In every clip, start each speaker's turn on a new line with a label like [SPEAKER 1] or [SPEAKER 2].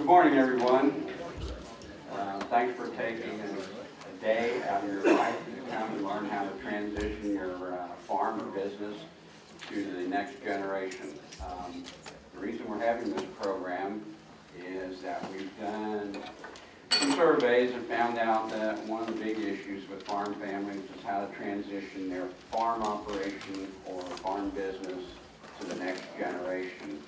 [SPEAKER 1] Good morning, everyone. Thanks for taking a day out of your life to come and learn how to transition your farm or business to the next generation. The reason we're having this program is that we've done some surveys and found out that one of the big issues with farm families is how to transition their farm operation or farm business to the next generation.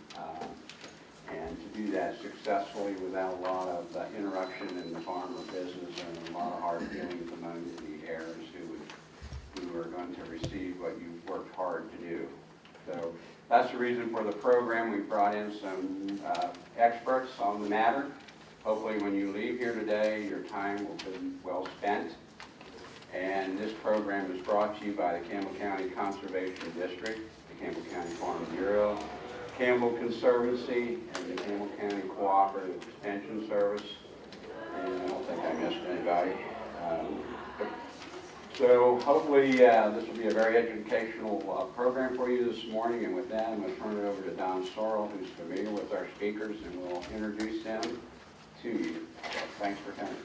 [SPEAKER 1] And to do that successfully without a lot of interruption in the farm or business and a lot of hard feelings among the heirs who are going to receive what you've worked hard to do. So that's the reason for the program. We brought in some experts on the matter. Hopefully when you leave here today, your time will be well spent. And this program is brought to you by the Campbell County Conservation District, the Campbell County Farm Bureau, Campbell Conservancy, and the Campbell County Cooperative Extension Service. And I don't think I missed anybody. So hopefully this will be a very educational program for you this morning. And with that, I'm going to turn it over to Don Sorrell, who's familiar with our speakers, and we'll introduce them to you. So thanks for coming.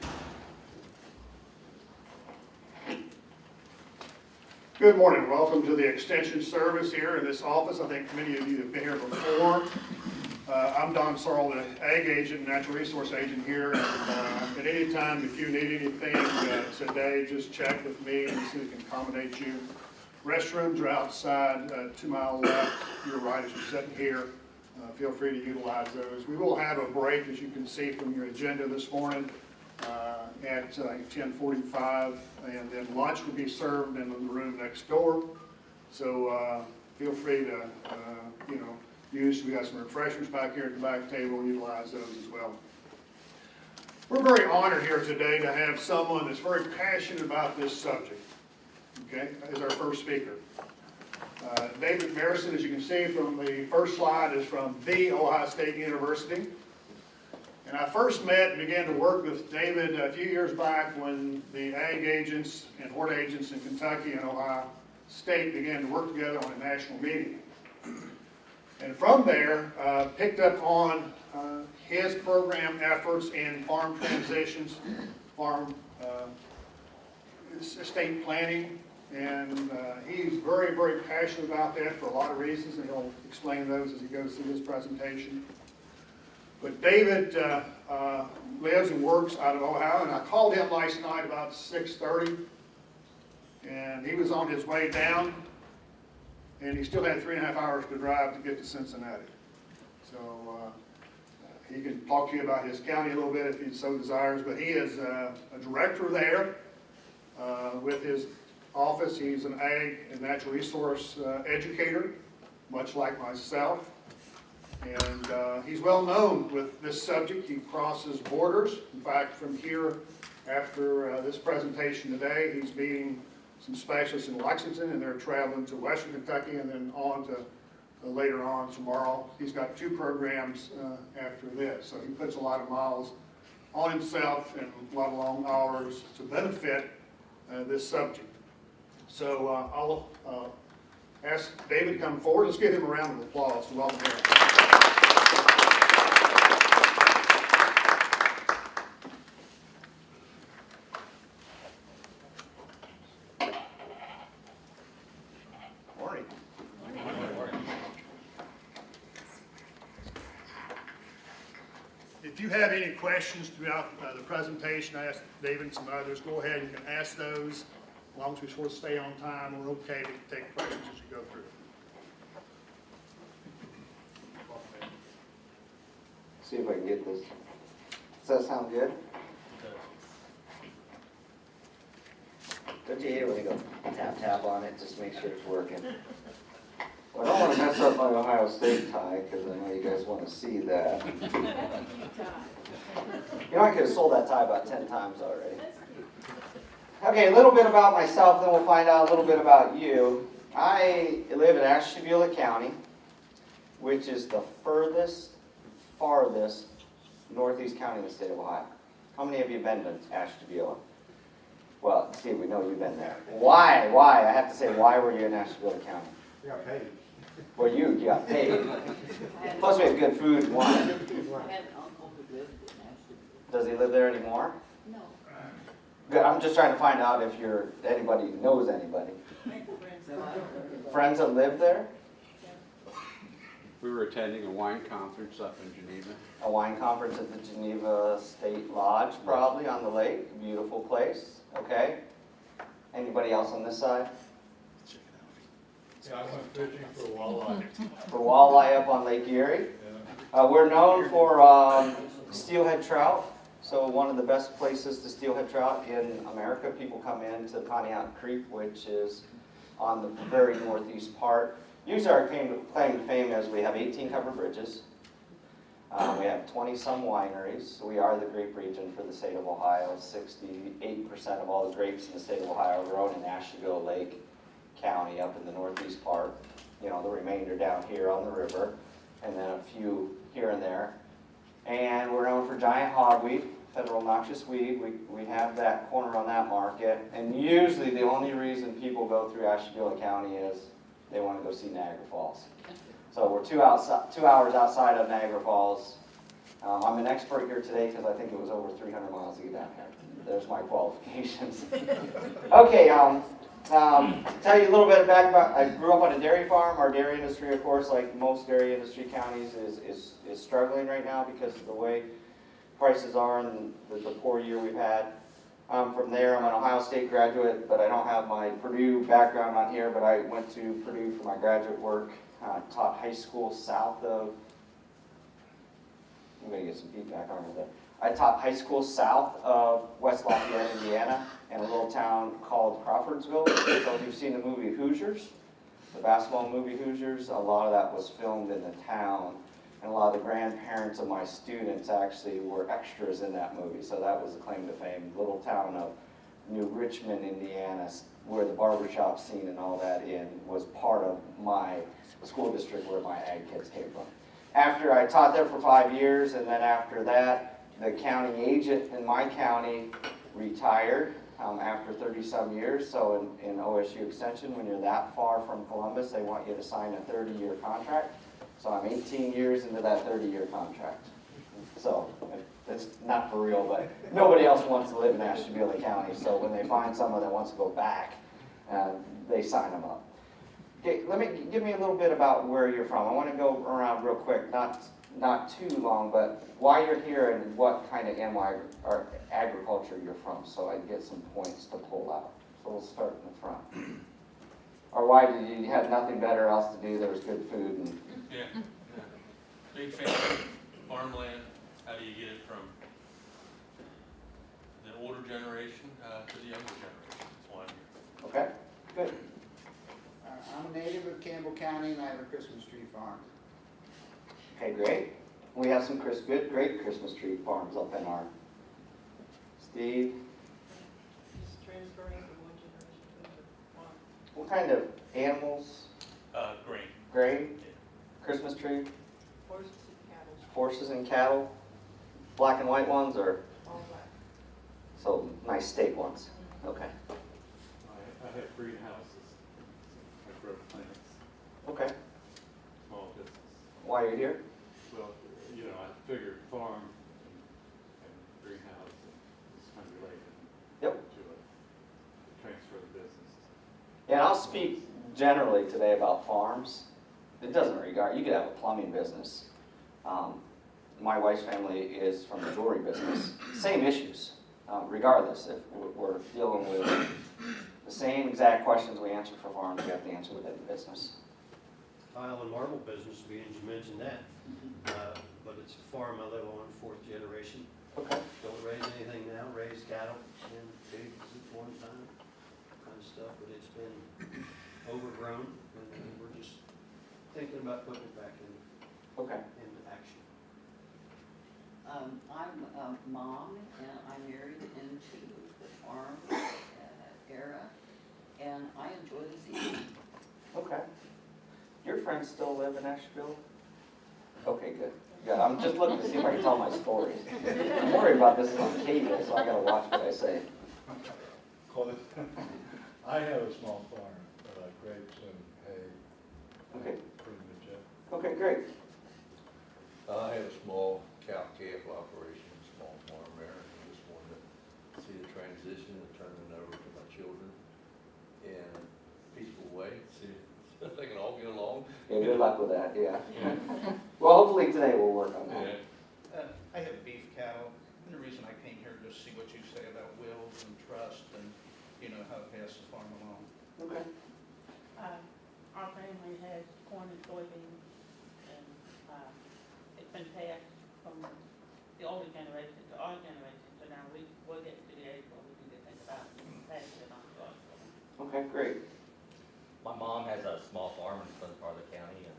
[SPEAKER 2] Good morning. Welcome to the Extension Service here in this office. I think many of you have been here before. I'm Don Sorrell, the Ag Agent, Natural Resource Agent here. At any time, if you need anything today, just check with me and see if we can accommodate you. Restrooms are outside, 2 mile left, your right as you're sitting here. Feel free to utilize those. We will have a break, as you can see from your agenda this morning, at 10:45, and then lunch will be served in the room next door. So feel free to, use. We got some refreshments back here at the back table. Utilize those as well. We're very honored here today to have someone that's very passionate about this subject. Okay, as our first speaker. David Marison, as you can see from the first slide, is from The Ohio State University. And I first met and began to work with David a few years back when the ag agents and hort agents in Kentucky and Ohio State began to work together on a national meeting. And from there, picked up on his program efforts in farm transitions, farm estate planning, and he's very, very passionate about that for a lot of reasons, and he'll explain those as he goes through his presentation. But David lives and works out of Ohio, and I called him last night about 6:30, and he was on his way down, and he still had 3.5 hours to drive to get to Cincinnati. So he can talk to you about his county a little bit if he so desires, but he is a director there with his office. He's an ag and natural resource educator, much like myself. And he's well known with this subject. He crosses borders. In fact, from here, after this presentation today, he's meeting some specialists in Lexington, and they're traveling to Western Kentucky and then on to later on tomorrow. He's got 2 programs after this. So he puts a lot of miles on himself and a lot of long hours to benefit this subject. So I'll ask David to come forward. Let's give him a round of applause to welcome him. If you have any questions throughout the presentation, I asked David and some others, go ahead, you can ask those. As long as we sort of stay on time, we're okay to take questions as you go through.
[SPEAKER 3] See if I can get this. Does that sound good? Don't you hate when you go tap on it, just make sure it's working? Well, I don't want to mess up my Ohio State tie, because I know you guys want to see that. I could have sold that tie about 10 times already. Okay, a little bit about myself, then we'll find out a little bit about you. I live in Ashtabula County, which is the farthest northeast county in the state of Ohio. How many of you have been to Ashtabula? Well, Steve, we know you've been there. Why? I have to say, why were you in Ashtabula County?
[SPEAKER 4] You got paid.
[SPEAKER 3] Well, you got paid. Plus, we have good food and wine.
[SPEAKER 5] I had an uncle who lived
[SPEAKER 3] Does he live there anymore?
[SPEAKER 4] No,
[SPEAKER 3] Good, I'm just trying to find out if anybody knows anybody.
[SPEAKER 4] I have friends.
[SPEAKER 3] Friends that live there?
[SPEAKER 1] We were attending a wine conference up in Geneva.
[SPEAKER 3] A wine conference at the Geneva State Lodge, probably, on the lake. Beautiful place, okay? Anybody else on this side?
[SPEAKER 5] Yeah, I went fishing for walleye.
[SPEAKER 3] For walleye up on Lake Erie.
[SPEAKER 5] Yeah.
[SPEAKER 3] We're known for steelhead trout. So one of the best places to steelhead trout in America. People come into Pontiac Creek, which is on the very northeast part. Usually our claim to fame is we have 18 covered bridges. We have 20-some wineries. We are the grape region for the state of Ohio. 68% of all the grapes in the state of Ohio are grown in Ashtabula Lake County up in the northeast part. You know, the remainder down here on the river, and then a few here and there. And we're known for giant hogweed, federal noxious weed. We have that corner on that market. And usually the only reason people go through Ashtabula County is they want to go see Niagara Falls. So we're 2 hours outside of Niagara Falls. I'm an expert here today because I think it was over 300 miles to get down here. There's my qualifications. Okay, tell you a little bit back about, I grew up on a dairy farm. Our dairy industry, of course, like most dairy industry counties, is struggling right now because of the way prices are and the poor year we've had. From there, I'm an Ohio State graduate, but I don't have my Purdue background on here, but I went to Purdue for my graduate work. Taught high school south of, I'm going to get some feedback on that. I taught high school south of West Lafayette, Indiana, in a little town called Crawfordsville. So if you've seen the movie Hoosiers, the basketball movie Hoosiers, a lot of that was filmed in the town. And a lot of the grandparents of my students actually were extras in that movie. So that was a claim to fame. Little town of New Richmond, Indiana, where the barbershop scene and all that was part of my school district where my ag kids came from. After I taught there for 5 years, and then after that, the county agent in my county retired after 30-some years. So in OSU Extension, when you're that far from Columbus, they want you to sign a 30-year contract. So I'm 18 years into that 30-year contract. So it's not for real, but nobody else wants to live in Ashtabula County. So when they find someone that wants to go back, they sign them up. Okay, give me a little bit about where you're from. I want to go around real quick, not too long, but why you're here and what kind of or agriculture you're from, so I get some points to pull out. So we'll start in the front. Or why did you had nothing better else to do? There was good food and.
[SPEAKER 6] Yeah. Big family, farmland. How do you get it from the older generation to the younger generation? That's why I'm here.
[SPEAKER 3] Okay, good.
[SPEAKER 7] I'm a native of Campbell County and I have a Christmas tree farm.
[SPEAKER 3] Okay, great. We have some great Christmas tree farms up in our. Steve,
[SPEAKER 4] Just transferring from one generation to the one.
[SPEAKER 3] what kind of animals?
[SPEAKER 6] Grain.
[SPEAKER 3] Grain? Christmas tree?
[SPEAKER 4] Horses and cattle,
[SPEAKER 3] Horses and cattle? Black and white ones or
[SPEAKER 4] all black.
[SPEAKER 3] so nice state ones? Okay.
[SPEAKER 5] I have greenhouses. I grow plants,
[SPEAKER 3] Okay.
[SPEAKER 5] small business.
[SPEAKER 3] Why are you here?
[SPEAKER 5] Well, you know, I figured farm and greenhouse is kind of related.
[SPEAKER 3] Yep.
[SPEAKER 5] To transfer the business.
[SPEAKER 3] Yeah, I'll speak generally today about farms. It doesn't regard, you could have a plumbing business. My wife's family is from the jewelry business. Same issues, regardless. If we're dealing with the same exact questions we answer for farms, we have to answer within the business.
[SPEAKER 8] Tile and marble business, being you mentioned that. But it's a farm I live on, 4th generation.
[SPEAKER 3] Okay.
[SPEAKER 8] Don't raise anything now, raise cattle and pigs at one time, kind of stuff, but it's been overgrown and we're just thinking about putting it back
[SPEAKER 3] Okay.
[SPEAKER 8] into action.
[SPEAKER 9] I'm a mom, and I married into the farm era, and I enjoy the season.
[SPEAKER 3] Okay. Your friends still live in Asheville? Okay, good. Good. I'm just looking to see if I can tell my stories. I'm worried about this on cable, so I gotta watch what I say.
[SPEAKER 5] I have a small farm, grapes and hay.
[SPEAKER 3] Okay.
[SPEAKER 5] Pretty much it.
[SPEAKER 3] Okay, great.
[SPEAKER 10] I have a small cow calf operation, small farm there. children in a peaceful way, see if they can all get along.
[SPEAKER 3] Yeah, good luck with that, yeah. Well, hopefully today will work on that.
[SPEAKER 10] Yeah.
[SPEAKER 11] I have beef cattle, and the reason I came here to see what you say about wills and trust and, you know, how to pass the farm along.
[SPEAKER 3] Okay.
[SPEAKER 4] Our family has corn and soybeans, and, it's been passed from the older generation to our generation, so now we'll get to the age where we can get things about and pass it on to us.
[SPEAKER 3] Okay, great.
[SPEAKER 12] My mom has a small farm in the southern part of the county, and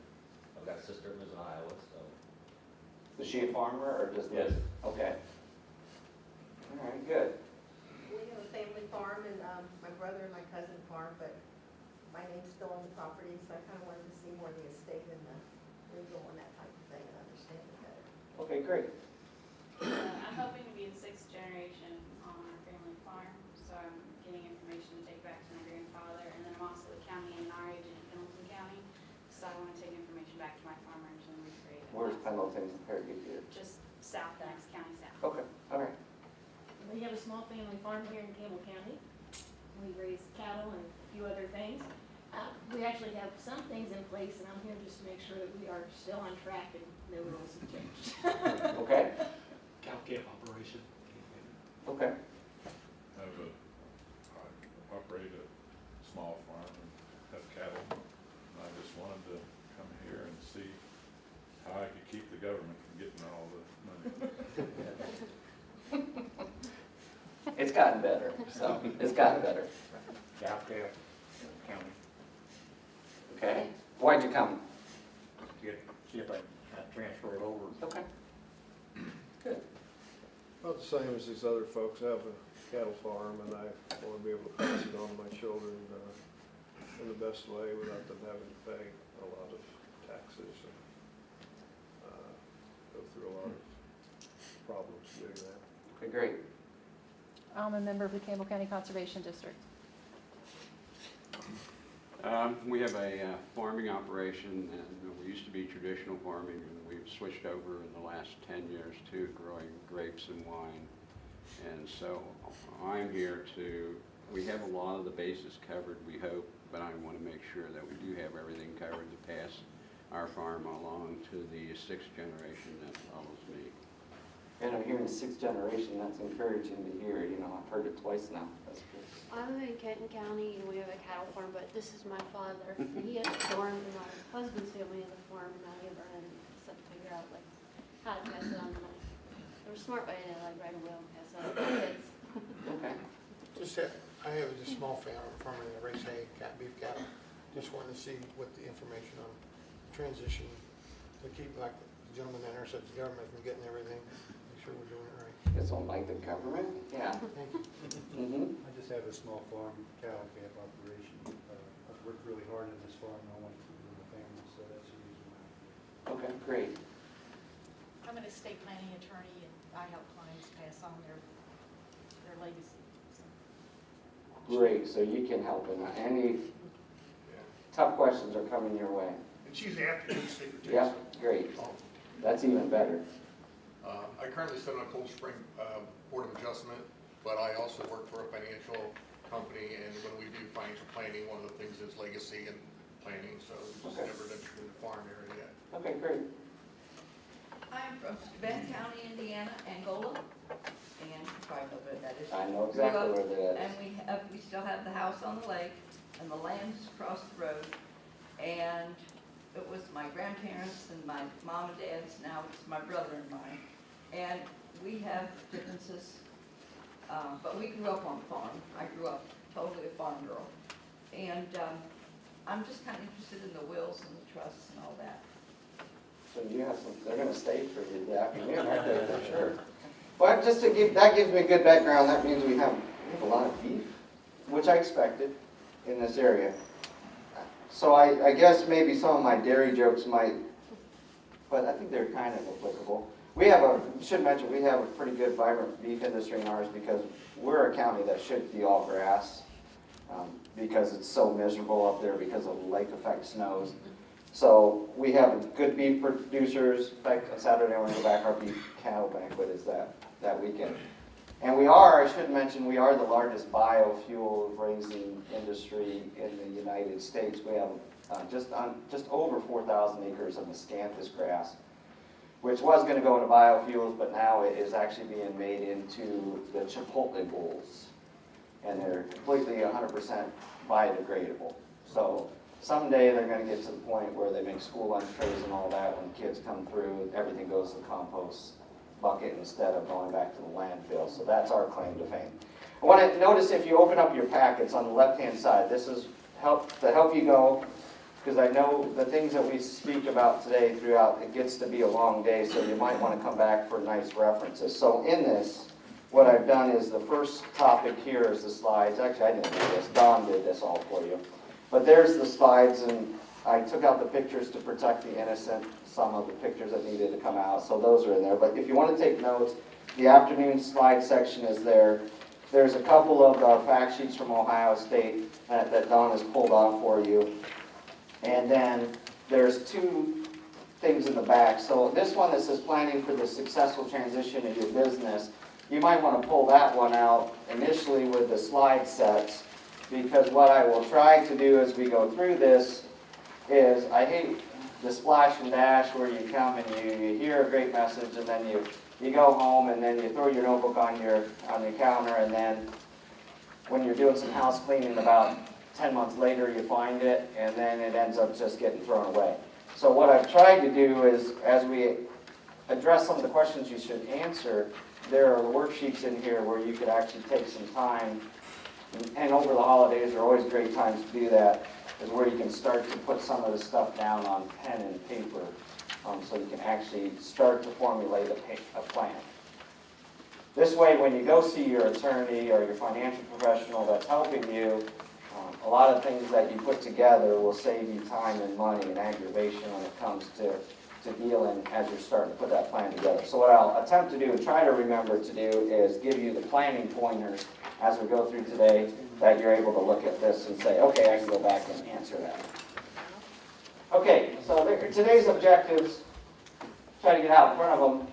[SPEAKER 12] I've got a sister who lives in Iowa, so.
[SPEAKER 3] Is she a farmer or just live?
[SPEAKER 12] Yes.
[SPEAKER 3] Okay. All right, good.
[SPEAKER 13] We have a family farm, and my brother and my cousin farm, but my name's still on the property, so I kind of wanted to see more of the estate and the legal and that type of thing and understand it better.
[SPEAKER 3] Okay, great.
[SPEAKER 14] I'm hoping to be the 6th generation on our family farm, so I'm getting information to take back to my grandfather, and then I'm also the county and our agent in Pendleton County, so I want to take information back to my farmers and recreate it.
[SPEAKER 3] Where's Pendleton compared to here?
[SPEAKER 14] Just south, the next county south.
[SPEAKER 3] Okay, all right.
[SPEAKER 15] We have a small family farm here in Campbell County. We raise cattle and a few other things. We actually have some things in place, and I'm here just to make sure that we are still on track and no rules have changed.
[SPEAKER 3] Okay,
[SPEAKER 5] Cow camp operation.
[SPEAKER 3] okay.
[SPEAKER 5] I operate a small farm and have cattle. And I just wanted to come here and see how I could keep the government from getting all the money.
[SPEAKER 3] It's gotten better, so, it's gotten better.
[SPEAKER 11] Cow camp, county,
[SPEAKER 3] Okay, why'd you come?
[SPEAKER 11] see if I can transfer it over.
[SPEAKER 3] Okay. Good.
[SPEAKER 16] About the same as these other folks. I have a cattle farm, and I want to be able to pass it on to my children in the best way without them having to pay a lot of taxes and go through a lot of problems doing that.
[SPEAKER 3] Okay, great.
[SPEAKER 15] I'm a member of the Campbell County Conservation District.
[SPEAKER 1] We have a farming operation, and we used to be traditional farming, and we've switched over in the last 10 years to growing grapes and wine. And so I'm here we have a lot of the bases covered, we hope, but I want to make sure that we do have everything covered to pass our farm along to the 6th generation that follows me.
[SPEAKER 3] And I'm hearing 6th generation, that's encouraging to hear, you know, I've heard it twice now, that's good.
[SPEAKER 17] I live in Kenton County, and we have a cattle farm, but this is my father. He has a farm, and my husband's family has a farm, and I never had to figure out, like, how to pass it on to my, they were smart by it, like, right away, and pass it on to my kids.
[SPEAKER 3] Okay.
[SPEAKER 18] I have a small farm and I raise hay, beef cattle. Just wanted to see what the information on transition to keep, like the gentleman down there said, the government from getting everything, make sure we're doing it right.
[SPEAKER 3] It's on like the government? Yeah. Mm-hmm.
[SPEAKER 8] I just have a small farm, cattle camp operation. I've worked really hard on this farm, and I want to keep it in the family, so that's the reason why I'm here.
[SPEAKER 3] Okay, great.
[SPEAKER 15] I'm an estate planning attorney, and I help clients pass on their legacy.
[SPEAKER 3] Great, so you can help in any tough questions are coming your way.
[SPEAKER 2] And she's the afternoon speaker too.
[SPEAKER 3] Yeah, great. That's even better.
[SPEAKER 18] I currently sit on a Cold Spring Board of Adjustment, but I also work for a financial company, and when we do financial planning, one of the things is legacy and planning, so we just never ventured in the farm area yet.
[SPEAKER 3] Okay, great.
[SPEAKER 9] I'm from Bend County, Indiana, Angola, and probably know where that is.
[SPEAKER 3] I know exactly where that is.
[SPEAKER 9] And we still have the house on the lake, and the land is across the road, and it was my grandparents and my mom and dad's, now it's my brother and mine. And we have differences, but we grew up on a farm. I grew up totally a farm girl. And I'm just kind of interested in the wills and the trusts and all that.
[SPEAKER 3] So you have some, they're gonna stay for you the afternoon, aren't they, for sure? But just to give, that gives me a good background, that means we have a lot of beef, which I expected in this area. So I guess maybe some of my dairy jokes might, but I think they're kind of applicable. We have should mention, we have a pretty good vibrant beef industry in ours because we're a county that should be all grass because it's so miserable up there because of lake effect snows. So we have good beef producers. In fact, on Saturday when we go back, our beef cattle banquet is that weekend. And we are, I should mention, we are the largest biofuel raising industry in the United States. We have just over 4,000 acres of miscanthus grass, which was going to go into biofuels, but now it is actually being made into the Chipotle bowls. And they're completely 100% biodegradable. So someday they're going to get to the point where they make school lunch trays and all that. When kids come through, everything goes to the compost bucket instead of going back to the landfill. So that's our claim to fame. I want to notice if you open up your packets on the left-hand side, this is to help you go, because I know the things that we speak about today throughout, it gets to be a long day, so you might want to come back for nice references. So in this, what I've done is the first topic here is the slides. Actually, I didn't do this. Don did this all for you. But there's the slides, and I took out the pictures to protect the innocent, some of the pictures that needed to come out, so those are in there. But if you want to take notes, the afternoon slide section is there. There's a couple of fact sheets from Ohio State that Don has pulled off for you. And then there's two things in the back. So this one that says planning for the successful transition of your business, you might want to pull that one out initially with the slide sets, because what I will try to do as we go through this is, I hate the splash and dash where you come and you hear a great message and then you go home and then you throw your notebook on the counter, and then when you're doing some house cleaning about 10 months later you find it and then it ends up just getting thrown away. So what I've tried to do is, as we address some of the questions you should answer, there are worksheets in here where you could actually take some time, and over the holidays are always great times to do that, is where you can start to put some of the stuff down on pen and paper, so you can actually start to formulate a plan. This way, when you go see your attorney or your financial professional that's helping you, a lot of things that you put together will save you time and money and aggravation when it comes to dealing as you're starting to put that plan together. So what I'll attempt to do and try to remember to do is give you the planning pointers as we go through today, that you're able to look at this and say, okay, I can go back and answer that. Okay, so today's objectives, try to get out in front of them.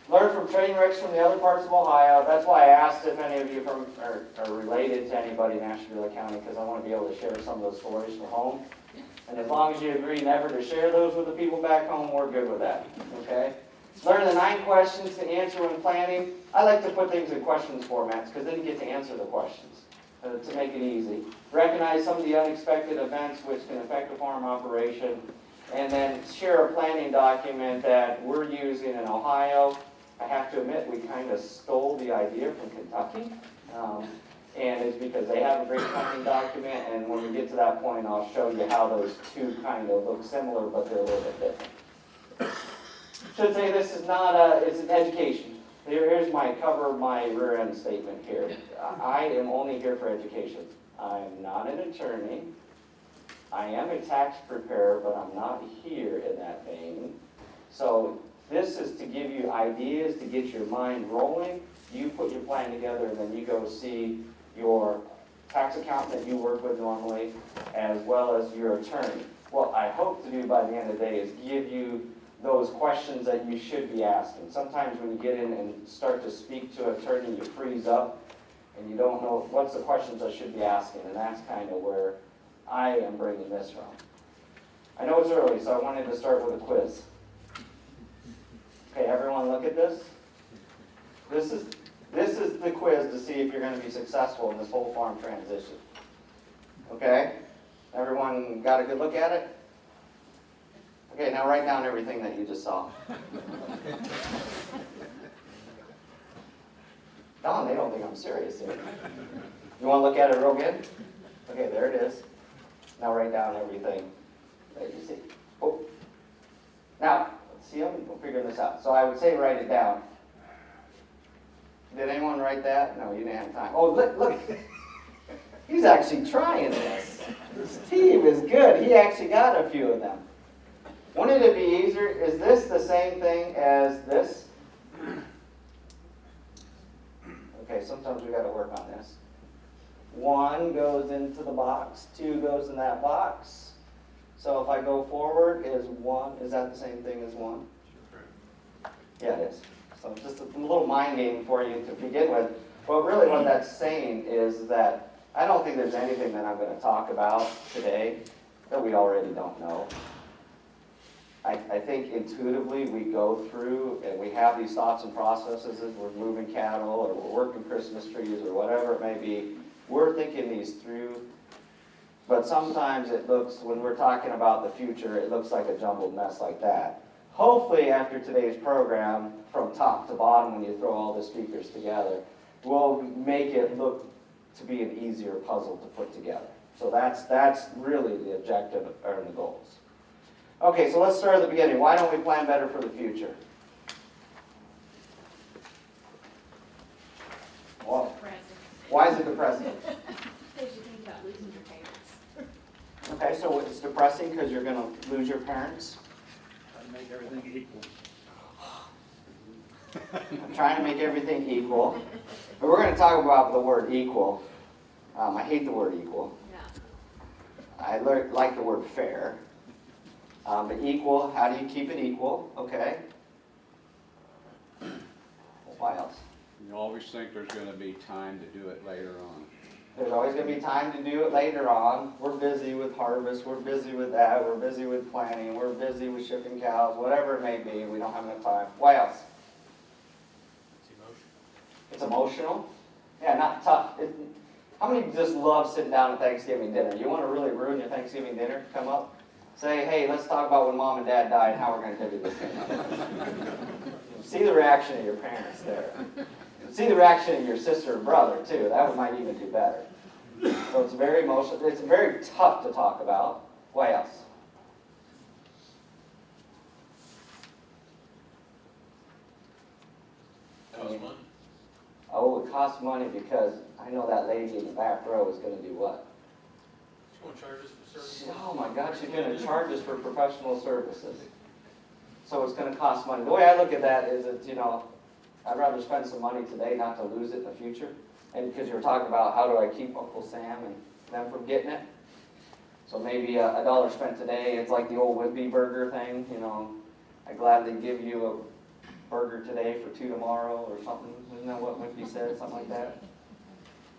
[SPEAKER 3] Learn from train wrecks from the other parts of Ohio. That's why I asked if any of you are related to anybody in Ashtabula County, because I want to be able to share some of those stories from home. And as long as you agree never to share those with the people back home, we're good with that, okay? Learn the 9 questions to answer when planning. I like to put things in questions formats, because then you get to answer the questions to make it easy. Recognize some of the unexpected events which can affect a farm operation. And then share a planning document that we're using in Ohio. I have to admit, we kind of stole the idea from Kentucky. And it's because they have a great planning document, and when we get to that point, I'll show you how those two kind of look similar, but they're a little bit different. Should say this is not it's an education. Here's my cover my rear end statement here. I am only here for education. I'm not an attorney. I am a tax preparer, but I'm not here in that vein. So this is to give you ideas, to get your mind rolling. You put your plan together, and then you go see your tax accountant that you work with normally, as well as your attorney. What I hope to do by the end of the day is give you those questions that you should be asking. Sometimes when you get in and start to speak to an attorney, you freeze up, and you don't know what's the questions I should be asking, and that's kind of where I am bringing this from. I know it's early, so I wanted to start with a quiz. Okay, everyone look at this. This is the quiz to see if you're going to be successful in this whole farm transition. Okay? Everyone got a good look at it? Okay, now write down everything that you just saw. Don, they don't think I'm serious here. You want to look at it real good? Okay, there it is. Now write down everything that you see. Oh. Now, let's see, I'm figuring this out. So I would say write it down. Did anyone write that? No, you didn't have time. Oh, look. He's actually trying this. Steve is good. He actually got a few of them. Wouldn't it be easier? Is this the same thing as this? Okay, sometimes we got to work on this. 1 goes into the box, 2 goes in that box. So if I go forward, is that the same thing as 1? Yeah, it is. So just a little mind game for you to begin with. Well, really what that's saying is that I don't think there's anything that I'm going to talk about today that we already don't know. I think intuitively we go through and we have these thoughts and processes as we're moving cattle or we're working Christmas trees or whatever it may be. We're thinking these through, but sometimes it looks, when we're talking about the future, it looks like a jumbled mess like that. Hopefully after today's program, from top to bottom, when you throw all the speakers together, we'll make it look to be an easier puzzle to put together. So that's really the objective or the goals. Okay, so let's start at the beginning. Why don't we plan better for the future? Well, why is it depressing?
[SPEAKER 15] Because you think about losing your parents.
[SPEAKER 3] Okay, so it's depressing because you're going to lose your parents?
[SPEAKER 11] Try to make everything equal.
[SPEAKER 3] I'm trying to make everything equal. But we're going to talk about the word equal. I hate the word equal.
[SPEAKER 15] Yeah.
[SPEAKER 3] I like the word fair. But equal, how do you keep it equal? Okay. Why else?
[SPEAKER 1] You always think there's gonna be time to do it later on.
[SPEAKER 3] There's always going to be time to do it later on. We're busy with harvest, we're busy with that, we're busy with planting, we're busy with shipping cows, whatever it may be, we don't have enough time. Why else? It's emotional? Yeah, not tough. How many just love sitting down at Thanksgiving dinner? You want to really ruin your Thanksgiving dinner? Come up. Say, hey, let's talk about when mom and dad died and how we're going to divvy this thing up. See the reaction of your parents there. See the reaction of your sister or brother, too. That one might even do better. So it's very emotional. It's very tough to talk about. Why else?
[SPEAKER 6] Costs money.
[SPEAKER 3] Oh, it costs money because I know that lady in the back row is going to do what?
[SPEAKER 6] She's gonna charge us for service.
[SPEAKER 3] Oh my God, she's going to charge us for professional services. So it's going to cost money. The way I look at that is that, I'd rather spend some money today not to lose it in the future. And because you were talking about how do I keep Uncle Sam and them from getting it. So maybe a dollar spent today, it's like the old Wimpy burger thing, I gladly give you a burger today for 2 tomorrow or something. Isn't that what Wimpy said, something like that?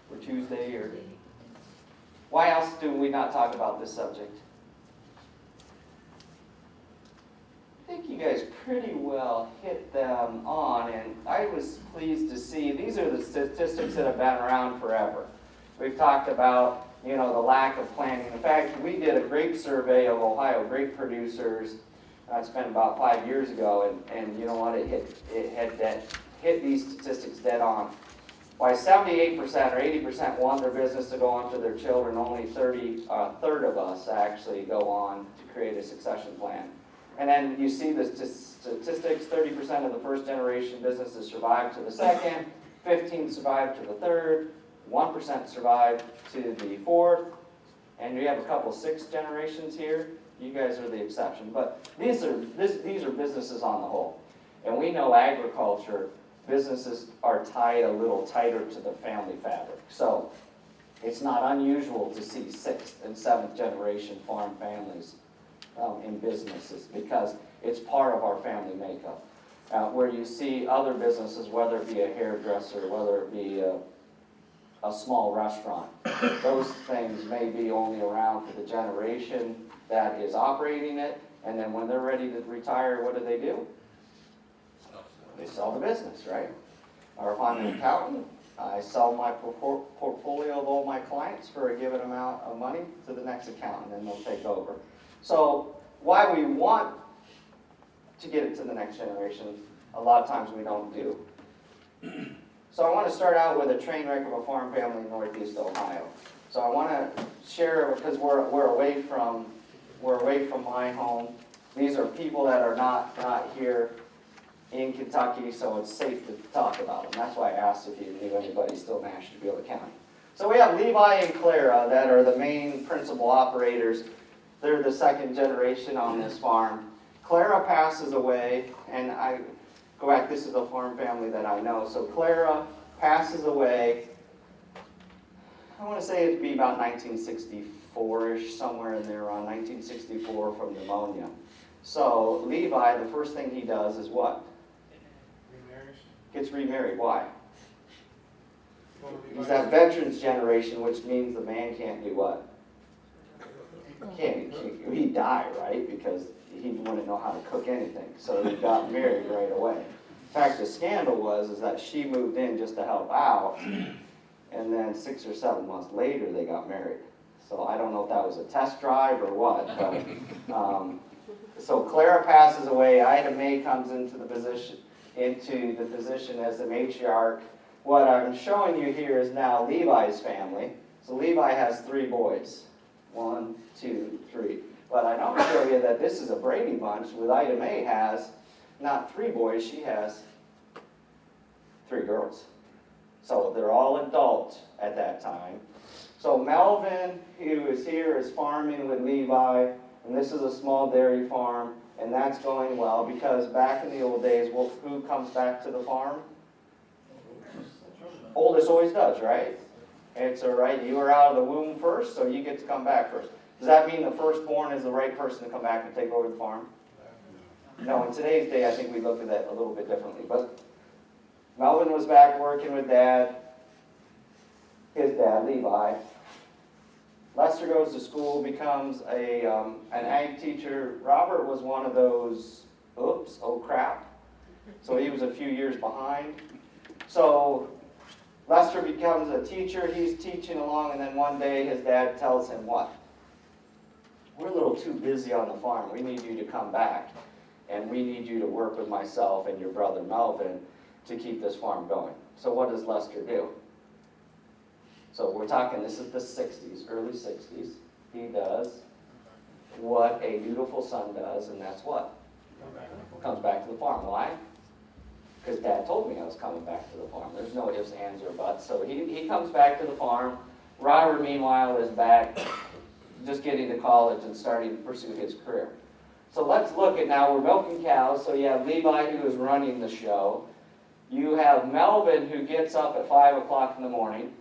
[SPEAKER 3] Or Tuesday or... Why else do we not talk about this subject? I think you guys pretty well hit them on, and I was pleased to see, these are the statistics that have been around forever. We've talked about, the lack of planting. In fact, we did a grape survey of Ohio grape producers. It's been about 5 years ago, and you know what? It hit these statistics dead on. Why 78% or 80% want their business to go on to their children, only a third of us actually go on to create a succession plan. And then you see the statistics, 30% of the first generation businesses survive to the second, 15% survive to the third, 1% survive to the fourth, and we have a couple 6 generations here. You guys are the exception, but these are businesses on the whole. And we know agriculture, businesses are tied a little tighter to the family fabric. So it's not unusual to see 6th and 7th generation farm families in businesses because it's part of our family makeup. Where you see other businesses, whether it be a hairdresser, whether it be a small restaurant, those things may be only around for the generation that is operating it, and then when they're ready to retire, what do? They sell the business, right? Or if I'm an accountant, I sell my portfolio of all my clients for a given amount of money to the next accountant, and they'll take over. So why we want to get it to the next generation, a lot of times we don't do. So I want to start out with a train wreck of a farm family in Northeast Ohio. So I want to share, because we're away from my home. These are people that are not here in Kentucky, so it's safe to talk about them. That's why I asked if you knew anybody still in Ashtabula County. So we have Levi and Clara that are the main principal operators. They're the 2nd generation on this farm. Clara passes away, and I go back, this is a farm family that I know. So Clara passes away, I want to say it'd be about 1964-ish, somewhere in there around 1964 from pneumonia. So Levi, the first thing he does is what? Gets remarried. Why? He's that veterans generation, which means the man can't do what? He'd die, right? Because he wouldn't know how to cook anything. So he got married right away. In fact, the scandal was that she moved in just to help out, and then 6 or 7 months later they got married. So I don't know if that was a test drive or what, but so Clara passes away. Ida Mae comes into the position as the matriarch. What I'm showing you here is now Levi's family. So Levi has 3 boys. 1, 2, 3. But I don't show you that this is a Brady bunch with Ida Mae has not 3 boys, she has 3 girls. So they're all adult at that time. So Melvin, who is here, is farming with Levi, and this is a small dairy farm, and that's going well because back in the old days, who comes back to the farm? Oldest always does, right? It's all right, you were out of the womb first, so you get to come back first. Does that mean the firstborn is the right person to come back and take over the farm? No, in today's day, I think we look at that a little bit differently. But Melvin was back working with Dad, his dad, Levi. Lester goes to school, becomes an ag teacher. Robert was one of those, oops, oh crap. So he was a few years behind. So Lester becomes a teacher, he's teaching along, and then one day his dad tells him what? We're a little too busy on the farm, we need you to come back, and we need you to work with myself and your brother Melvin to keep this farm going. So what does Lester do? So we're talking, this is the 60s, early 60s. He does what a dutiful son does, and that's what? Comes back to the farm. Why? Because Dad told me I was coming back to the farm. There's no ifs, ands, or buts. So he comes back to the farm. Robert, meanwhile, is back just getting to college and starting to pursue his career. So let's look at now, we're milking cows. So you have Levi, who is running the show. You have Melvin, who gets up at 5 o'clock in the morning,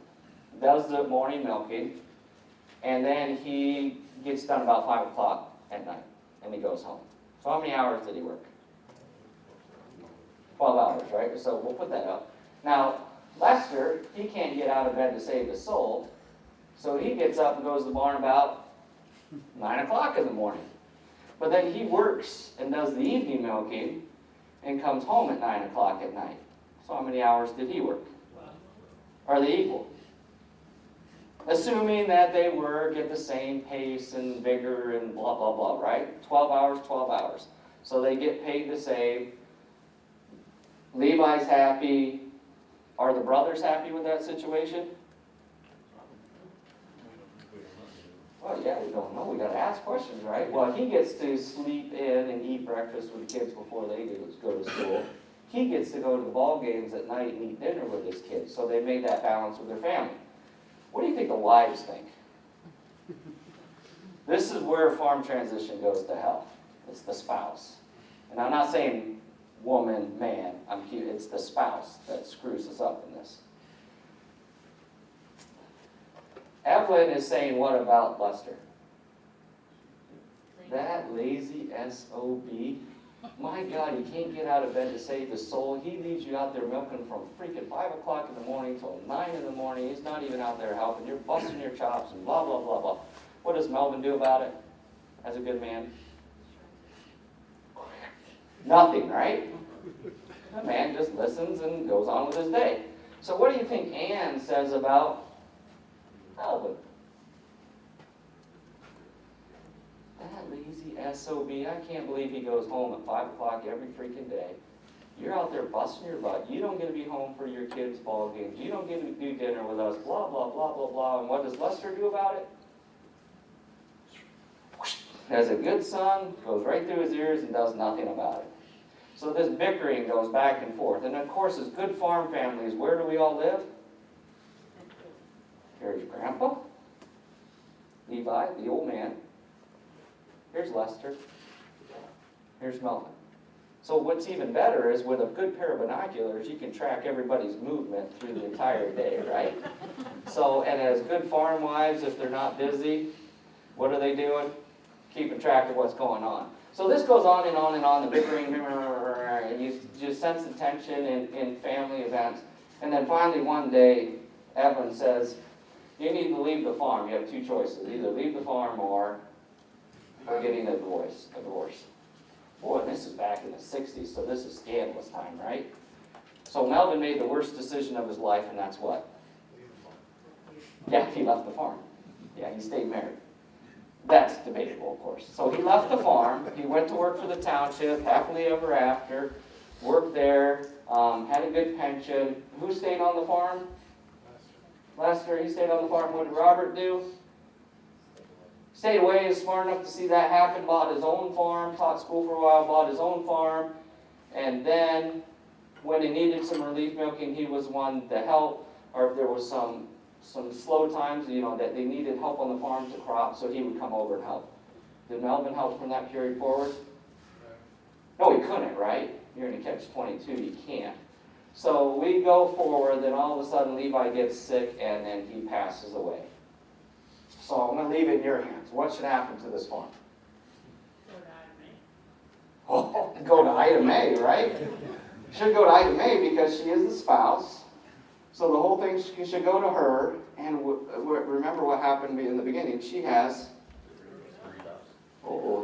[SPEAKER 3] does the morning milking, and then he gets done about 5 o'clock at night, and he goes home. So how many hours did he work? 12 hours, right? So we'll put that up. Now, Lester, he can't get out of bed to save his soul, so he gets up and goes to the barn about 9 o'clock in the morning. But then he works and does the evening milking and comes home at 9 o'clock at night. So how many hours did he work? Are they equal? Assuming that they get the same pace and vigor and blah, blah, blah, right? 12 hours, 12 hours. So they get paid the same. Levi's happy. Are the brothers happy with that situation? Well, yeah, we don't know. We got to ask questions, right? Well, he gets to sleep in and eat breakfast with the kids before they go to school. He gets to go to the ball games at night and eat dinner with his kids. So they made that balance with their family. What do you think the wives think? This is where farm transition goes to hell. It's the spouse. And I'm not saying woman, man, I'm cute. It's the spouse that screws us up in this. Evelyn is saying, what about Lester? That lazy SOB. My God, he can't get out of bed to save his soul. He leaves you out there milking from freaking 5 o'clock in the morning till 9 in the morning. He's not even out there helping. You're busting your chops and blah, blah, blah, blah. What does Melvin do about it as a good man? Nothing, right? The man just listens and goes on with his day. So what do you think Ann says about Melvin? That lazy SOB, I can't believe he goes home at 5 o'clock every freaking day. You're out there busting your butt. You don't get to be home for your kids' ball games. You don't get to do dinner with us, blah, blah, blah, blah, blah. And what does Lester do about it? As a good son, goes right through his ears and does nothing about it. So this bickering goes back and forth. And of course, as good farm families, where do we all live? Here's Grandpa, Levi, the old man. Here's Lester. Here's Melvin. So what's even better is with a good pair of binoculars, you can track everybody's movement through the entire day, right? So, and as good farm wives, if they're not busy, what are they doing? Keeping track of what's going on. So this goes on and on and on, the bickering, and you just sense the tension in family events. And then finally one day, Evelyn says, you need to leave the farm. You have two choices, either leave the farm or getting a divorce. Boy, this is back in the 60s, so this is scandalous time, right? So Melvin made the worst decision of his life, and that's what? Yeah, he left the farm. Yeah, he stayed married. That's debatable, of course. So he left the farm, he went to work for the township, happily ever after, worked there, had a good pension. Who stayed on the farm? Lester, he stayed on the farm. What did Robert do? Stayed away, is smart enough to see that happen, bought his own farm, taught school for a while, bought his own farm, and then when he needed some relief milking, he was one to help, or if there was some slow times, that they needed help on the farm to crop, so he would come over and help. Did Melvin help from that period forward? No, he couldn't, right? You're in a catch-22, you can't. So we go forward, then all of a sudden Levi gets sick, and then he passes away. So I'm going to leave it in your hands. What should happen to this farm? Oh, go to Ida Mae, right? Should go to Ida Mae because she is the spouse. So the whole thing should go to her. And remember what happened in the beginning. She has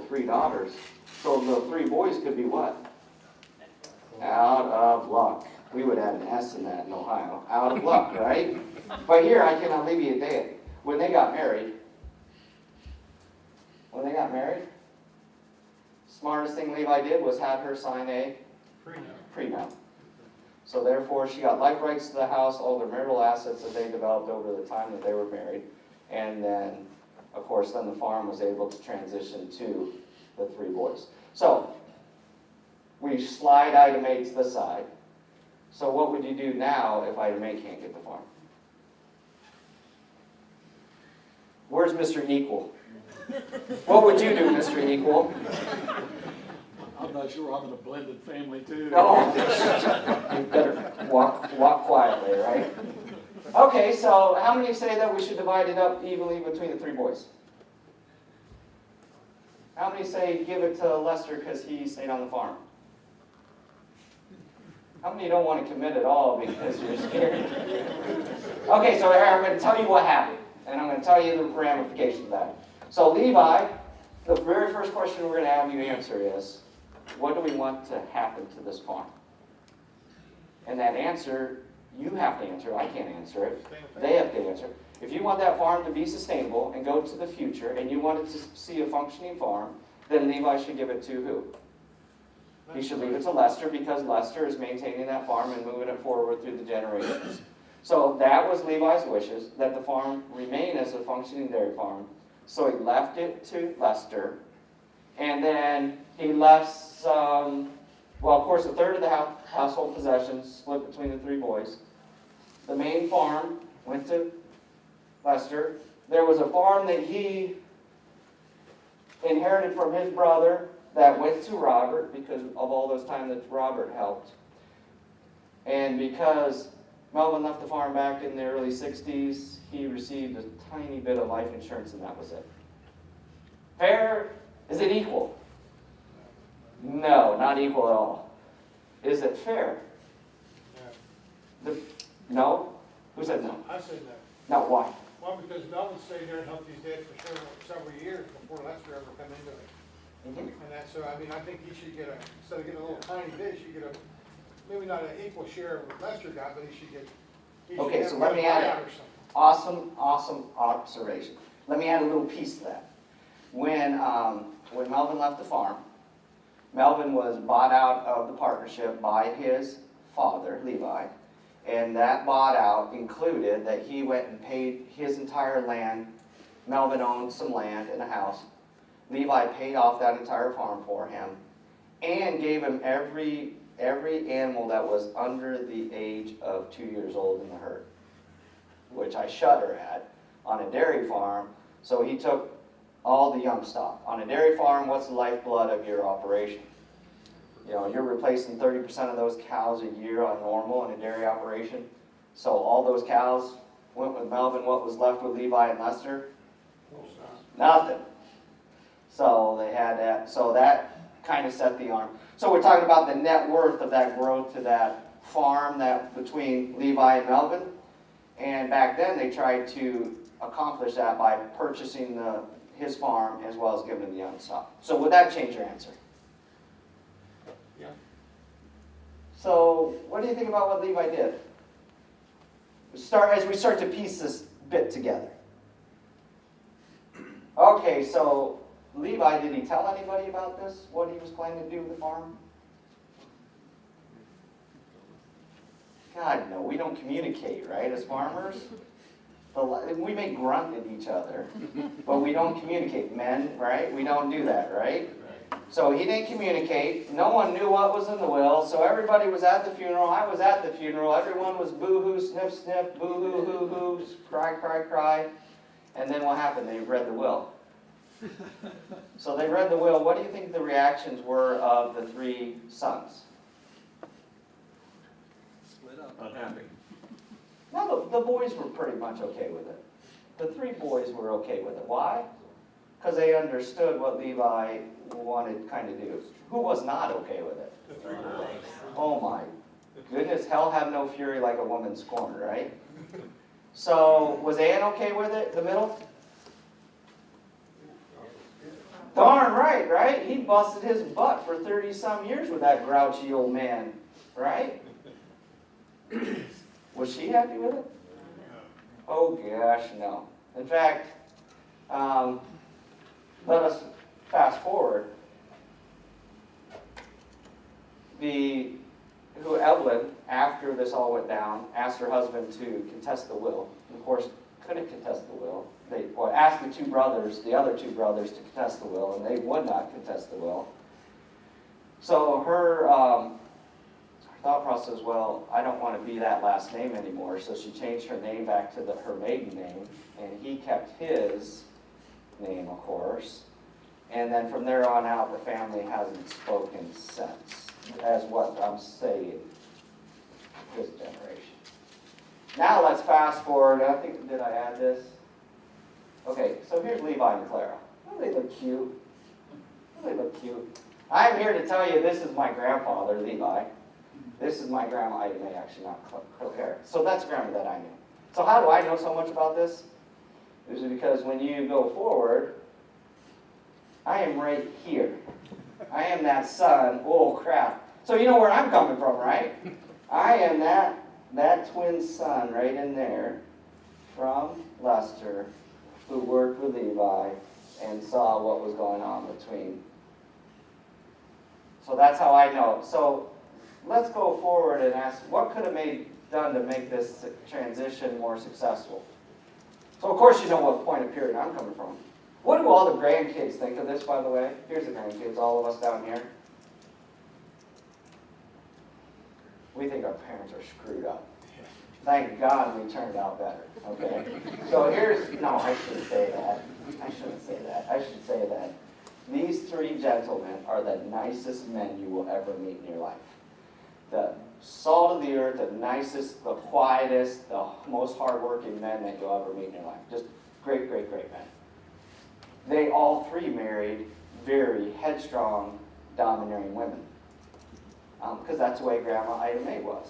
[SPEAKER 3] 3 daughters. So the 3 boys could be what? Out of luck. We would add an S in that in Ohio. Out of luck, right? But here I can alleviate that. When they got married, smartest thing Levi did was have her sign a prenup. So therefore, she got life rights to the house, all their marital assets that they developed over the time that they were married. And then, of course, then the farm was able to transition to the 3 boys. So, we slide Ida Mae to the side. So what would you do now if Ida Mae can't get the farm? Where's Mr. Equal? What would you do, Mr. Equal?
[SPEAKER 19] I'm not sure, I'm in a blended family too.
[SPEAKER 3] No, you better walk quietly, right? Okay, so how many say that we should divide it up evenly between the 3 boys? How many say give it to Lester because he stayed on the farm? How many don't want to commit at all because you're scared? Okay, so I'm going to tell you what happened, and I'm going to tell you the ramifications of that. So Levi, the very first question we're going to have you answer is, what do we want to happen to this farm? And that answer, you have to answer. I can't answer it. They have to answer. If you want that farm to be sustainable and go to the future, and you want it to see a functioning farm, then Levi should give it to who? He should leave it to Lester because Lester is maintaining that farm and moving it forward through the generations. So that was Levi's wishes, that the farm remain as a functioning dairy farm. So he left it to Lester. And then he left some, well, of course, a third of the household possessions split between the 3 boys. The main farm went to Lester. There was a farm that he inherited from his brother that went to Robert because of all those times that Robert helped. And because Melvin left the farm back in the early 60s, he received a tiny bit of life insurance and that was it. Fair? Is it equal? No, not equal at all. Is it fair? No? Who said no?
[SPEAKER 20] I said no.
[SPEAKER 3] No, why?
[SPEAKER 20] Well, because Melvin stayed there and helped his dad for several years before Lester ever come into it. And that's, so, I mean, I think he should get instead of getting a little tiny bit, he should get maybe not an equal share of what Lester got, but he should get.
[SPEAKER 3] Okay, so let me add it. Awesome observation. Let me add a little piece to that. When Melvin left the farm, Melvin was bought out of the partnership by his father, Levi, and that bought out included that he went and paid his entire land. Melvin owned some land and a house. Levi paid off that entire farm for him and gave him every animal that was under the age of 2 years old in the herd, which I shudder at on a dairy farm. So he took all the young stock. On a dairy farm, what's the lifeblood of your operation? You know, you're replacing 30% of those cows a year on normal in a dairy operation. So all those cows went with Melvin. What was left with Levi and Lester? Nothing. So they had that. So that kind of set the arm. So we're talking about the net worth of that growth to that farm that between Levi and Melvin. And back then, they tried to accomplish that by purchasing his farm as well as giving him the young stock. So would that change your answer?
[SPEAKER 20] Yeah.
[SPEAKER 3] So what do you think about what Levi did? As we start to piece this bit together. Okay, so Levi, did he tell anybody about this, what he was planning to do with the farm? God, no, we don't communicate, right, as farmers? We may grunt at each other, but we don't communicate. Men, right? We don't do that, right? So he didn't communicate. No one knew what was in the will, so everybody was at the funeral. I was at the funeral. Everyone was boo-hoo, sniff, sniff, boo-hoo, hoo-hoo, cry, cry, cry. And then what happened? They read the will. So they read the will. What do you think the reactions were of the three sons?
[SPEAKER 8] Split up.
[SPEAKER 19] Unhappy.
[SPEAKER 3] No, the boys were pretty much okay with it. The three boys were okay with it. Why? Because they understood what Levi wanted kind of do. Who was not okay with it? Oh my goodness, hell have no fury like a woman scorned, right? So was Ann okay with it, the middle? Darn right, right? He busted his butt for 30-some years with that grouchy old man, right? Was she happy with it? Oh gosh, no. In fact, let us fast forward. Evelyn, after this all went down, asked her husband to contest the will. Of course, couldn't contest the will. They asked the other two brothers to contest the will, and they would not contest the will. So her thought process, well, I don't want to be that last name anymore, so she changed her name back to her maiden name, and he kept his name, of course. And then from there on out, the family hasn't spoken since, as what I'm saying, this generation. Now let's fast forward. Did I add this? Okay, so here's Levi and Clara. Oh, they look cute. Oh, they look cute. I'm here to tell you this is my grandfather, Levi. This is my grandma, Ida Mae, actually, not Clara. So that's grandma that I knew. So how do I know so much about this? It was because when you go forward, I am right here. I am that son. Oh, crap. So you know where I'm coming from, right? I am that twin son right in there from Lester who worked with Levi and saw what was going on between. So that's how I know. So let's go forward and ask, what could have done to make this transition more successful? So of course you know what point of period I'm coming from. What do all the grandkids think of this, by the way? Here's the grandkids, all of us down here. We think our parents are screwed up. Thank God we turned out better, okay? So no, I shouldn't say that. I should say that. These three gentlemen are the nicest men you will ever meet in your life. The salt of the earth, the nicest, the quietest, the most hardworking men that you'll ever meet in your life. Just great, great, great men. They all three married very headstrong, domineering women. Because that's the way Grandma Ida Mae was,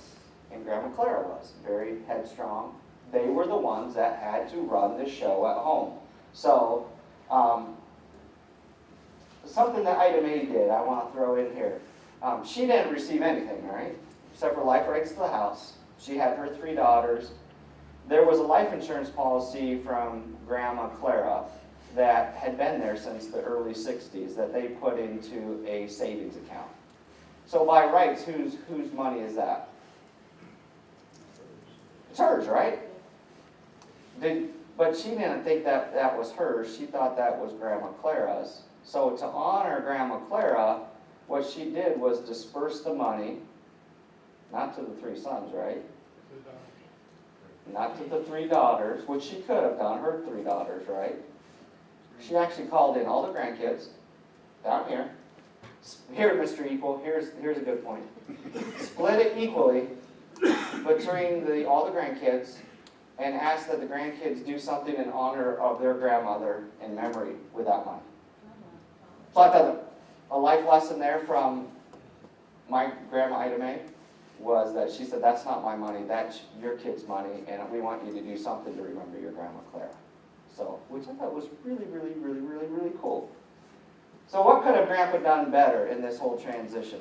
[SPEAKER 3] and Grandma Clara was, very headstrong. They were the ones that had to run the show at home. So, something that Ida Mae did, I want to throw in here. She didn't receive anything, right? Except for life rights to the house. She had her 3 daughters. There was a life insurance policy from Grandma Clara that had been there since the early 60s that they put into a savings account. So by rights, whose money is that? It's hers, right? But she didn't think that was hers. She thought that was Grandma Clara's. So to honor Grandma Clara, what she did was disperse the money, not to the 3 sons, right? Not to the 3 daughters, which she could have done, her 3 daughters, right? She actually called in all the grandkids, down here. Here, Mr. Equal, here's a good point. Split it equally between all the grandkids and ask that the grandkids do something in honor of their grandmother in memory with that money. So I thought a life lesson there from my grandma Ida Mae. was that she said, that's not my money, that's your kid's money, and we want you to do something to remember your grandma Clara. So, which I thought was really, really, really, really, really cool. So what could have Grandpa done better in this whole transition?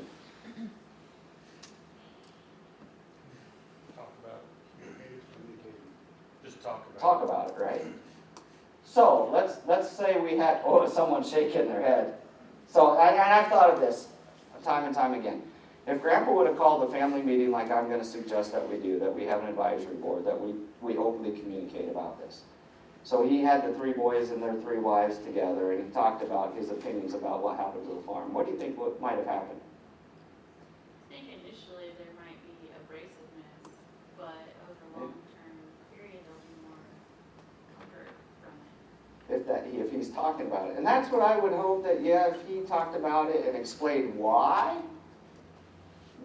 [SPEAKER 6] Talk about it. Just talk about it.
[SPEAKER 3] Talk about it, right? So let's say we had, oh, someone's shaking their head. So, and I've thought of this time and time again. If Grandpa would have called the family meeting like I'm going to suggest that we do, that we have an advisory board, that we openly communicate about this. So he had the 3 boys and their 3 wives together, and he talked about his opinions about what happened to the farm. What do you think what might have happened?
[SPEAKER 14] I think initially there might be abrasiveness, but over a long-term period there'll be more comfort from it.
[SPEAKER 3] If he's talking about it. And that's what I would hope that, yeah, if he talked about it and explained why,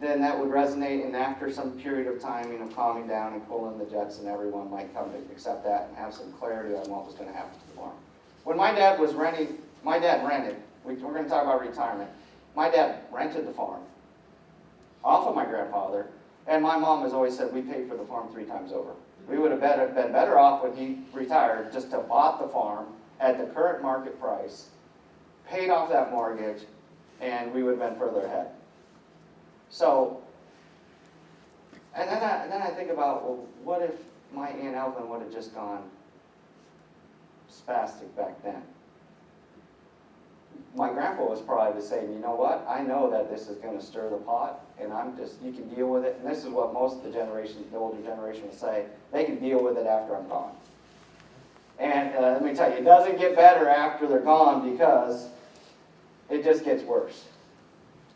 [SPEAKER 3] then that would resonate, and after some period of time, calming down and pulling the jets, and everyone might come to accept that and have some clarity on what was going to happen to the farm. When my dad was renting, my dad rented, we're going to talk about retirement, my dad rented the farm off of my grandfather, and my mom has always said we paid for the farm 3 times over. We would have been better off when he retired just to bought the farm at the current market price, paid off that mortgage, and we would have been further ahead. So, and then I think about, well, what if my Aunt Evelyn would have just gone spastic back then? My grandpa was probably saying, you know what, I know that this is going to stir the pot, and you can deal with it. And this is what most of the older generation will say, they can deal with it after I'm gone. And let me tell you, it doesn't get better after they're gone, because it just gets worse.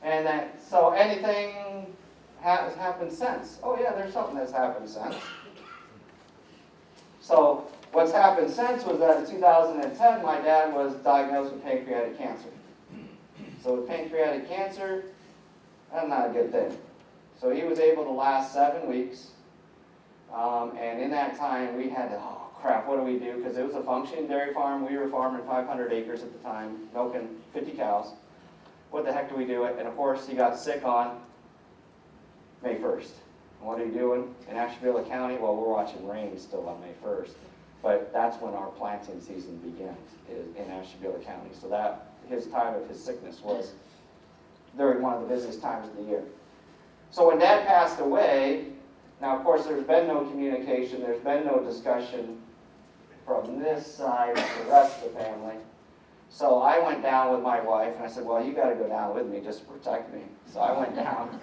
[SPEAKER 3] And so anything has happened since? Oh yeah, there's something that's happened since. So what's happened since was that in 2010, my dad was diagnosed with pancreatic cancer. So with pancreatic cancer, that's not a good thing. So he was able to last 7 weeks. And in that time, we had to, oh crap, what do we do? Because it was a functioning dairy farm. We were farming 500 acres at the time, milking 50 cows. What the heck do we do it? And of course, he got sick on May 1st. And what are you doing in Ashtabula County? Well, we're watching rain still on May 1st. But that's when our planting season begins, is in Ashtabula County. So that, his time of his sickness was during one of the busiest times of the year. So when Dad passed away, now of course there's been no communication, there's been no discussion from this side to the rest of the family. So I went down with my wife, and I said, well, you got to go down with me just to protect me. So I went down,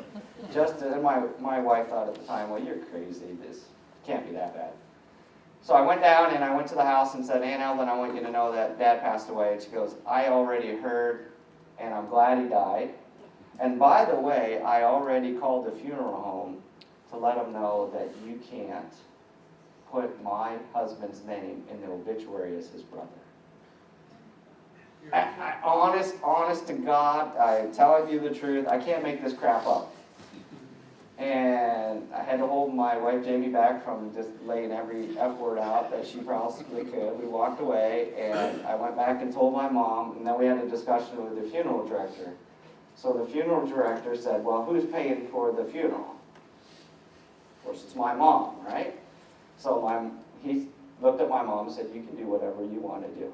[SPEAKER 3] and my wife thought at the time, well, you're crazy, this can't be that bad. So I went down, and I went to the house and said, Aunt Evelyn, I want you to know that Dad passed away. And she goes, I already heard, and I'm glad he died. And by the way, I already called the funeral home to let them know that you can't put my husband's name in the obituary as his brother. Honest to God, I'm telling you the truth. I can't make this crap up. And I had to hold my wife Jamie back from just laying every F word out that she possibly could. We walked away, and I went back and told my mom, and then we had a discussion with the funeral director. So the funeral director said, well, who's paying for the funeral? Of course, it's my mom, right? So he looked at my mom and said, you can do whatever you want to do.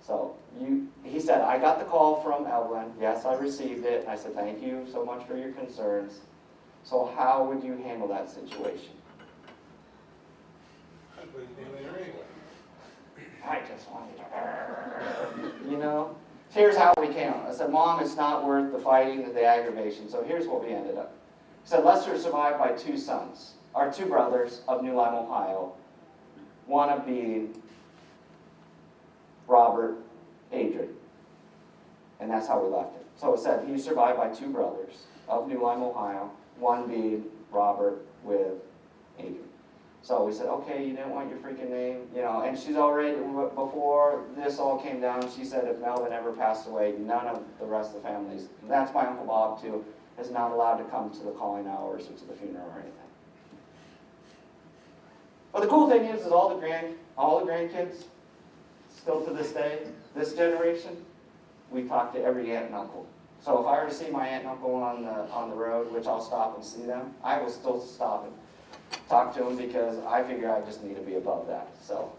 [SPEAKER 3] So he said, I got the call from Evelyn. Yes, I received it. And I said, thank you so much for your concerns. So how would you handle that situation?
[SPEAKER 20] I put his name in there anyway.
[SPEAKER 3] I just wanted to, you know. Here's how we came out. I said, Mom, it's not worth the fighting and the aggravation. So here's what we ended up. He said, Lester survived by 2 sons, or 2 brothers of New Lyme, Ohio. One of being Robert Adrian. And that's how we left it. So it said he survived by 2 brothers of New Lyme, Ohio, one being Robert with Adrian. So we said, okay, you didn't want your freaking name, you know, and she's already, before this all came down, she said if Melvin ever passed away, none of the rest of the families, and that's my Uncle Bob too, is not allowed to come to the calling hours or to the funeral or anything. But the cool thing is all the grandkids, still to this day, this generation, we talk to every aunt and uncle. So if I were to see my aunt and uncle on the road, which I'll stop and see them, I will still stop and talk to them because I figure I just need to be above that, so.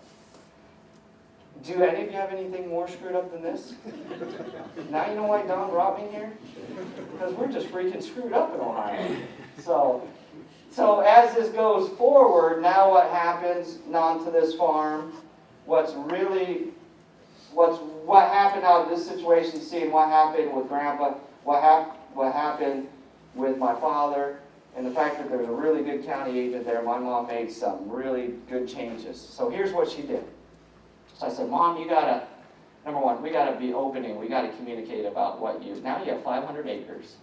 [SPEAKER 3] Do any of you have anything more screwed up than this? Now you know why Don brought me here? Because we're just freaking screwed up in Ohio. So as this goes forward, now what happens onto this farm, what happened out of this situation, seeing what happened with Grandpa, what happened with my father, and the fact that there's a really good county agent there, my mom made some really good changes. So here's what she did. So I said, Mom, number one, we gotta be open and we gotta communicate about now you have 500 acres.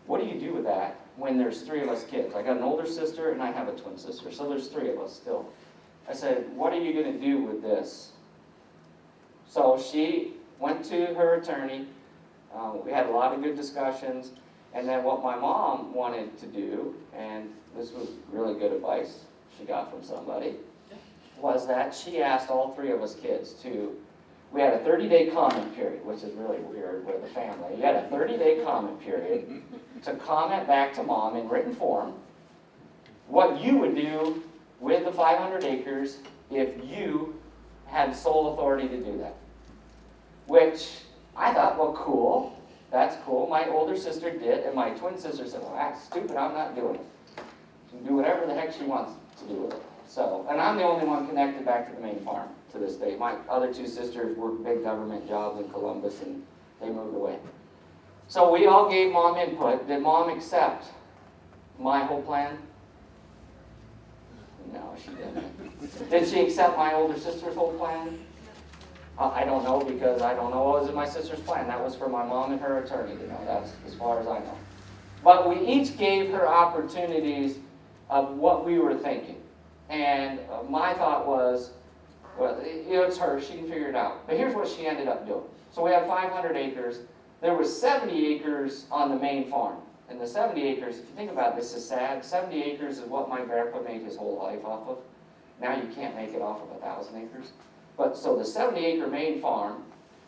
[SPEAKER 3] What do you do with that when there's 3 of us kids? I got an older sister and I have a twin sister, so there's 3 of us still. I said, what are you gonna do with this? So she went to her attorney, we had a lot of good discussions, and then what my mom wanted to do, and this was really good advice she got from somebody, was that she asked all 3 of us kids we had a 30-day comment period, which is really weird with a family. You had a 30-day comment period to comment back to Mom in written form what you would do with the 500 acres if you had sole authority to do that. Which I thought, well, cool, that's cool. My older sister did, and my twin sister said, well, that's stupid, I'm not doing it. She can do whatever the heck she wants to do with it. So, and I'm the only one connected back to the main farm to this day. My other 2 sisters worked big government jobs in Columbus and they moved away. So we all gave Mom input. Did Mom accept my whole plan? No, she didn't. Did she accept my older sister's whole plan? I don't know because I don't know what was in my sister's plan. That was for my mom and her attorney to know. That's as far as I know. But we each gave her opportunities of what we were thinking. And my thought was, well, it's her, she can figure it out. But here's what she ended up doing. So we have 500 acres. There was 70 acres on the main farm. And the 70 acres, if you think about this, is sad. 70 acres is what my grandpa made his whole life off of. Now you can't make it off of 1,000 acres. But so the 70-acre main farm,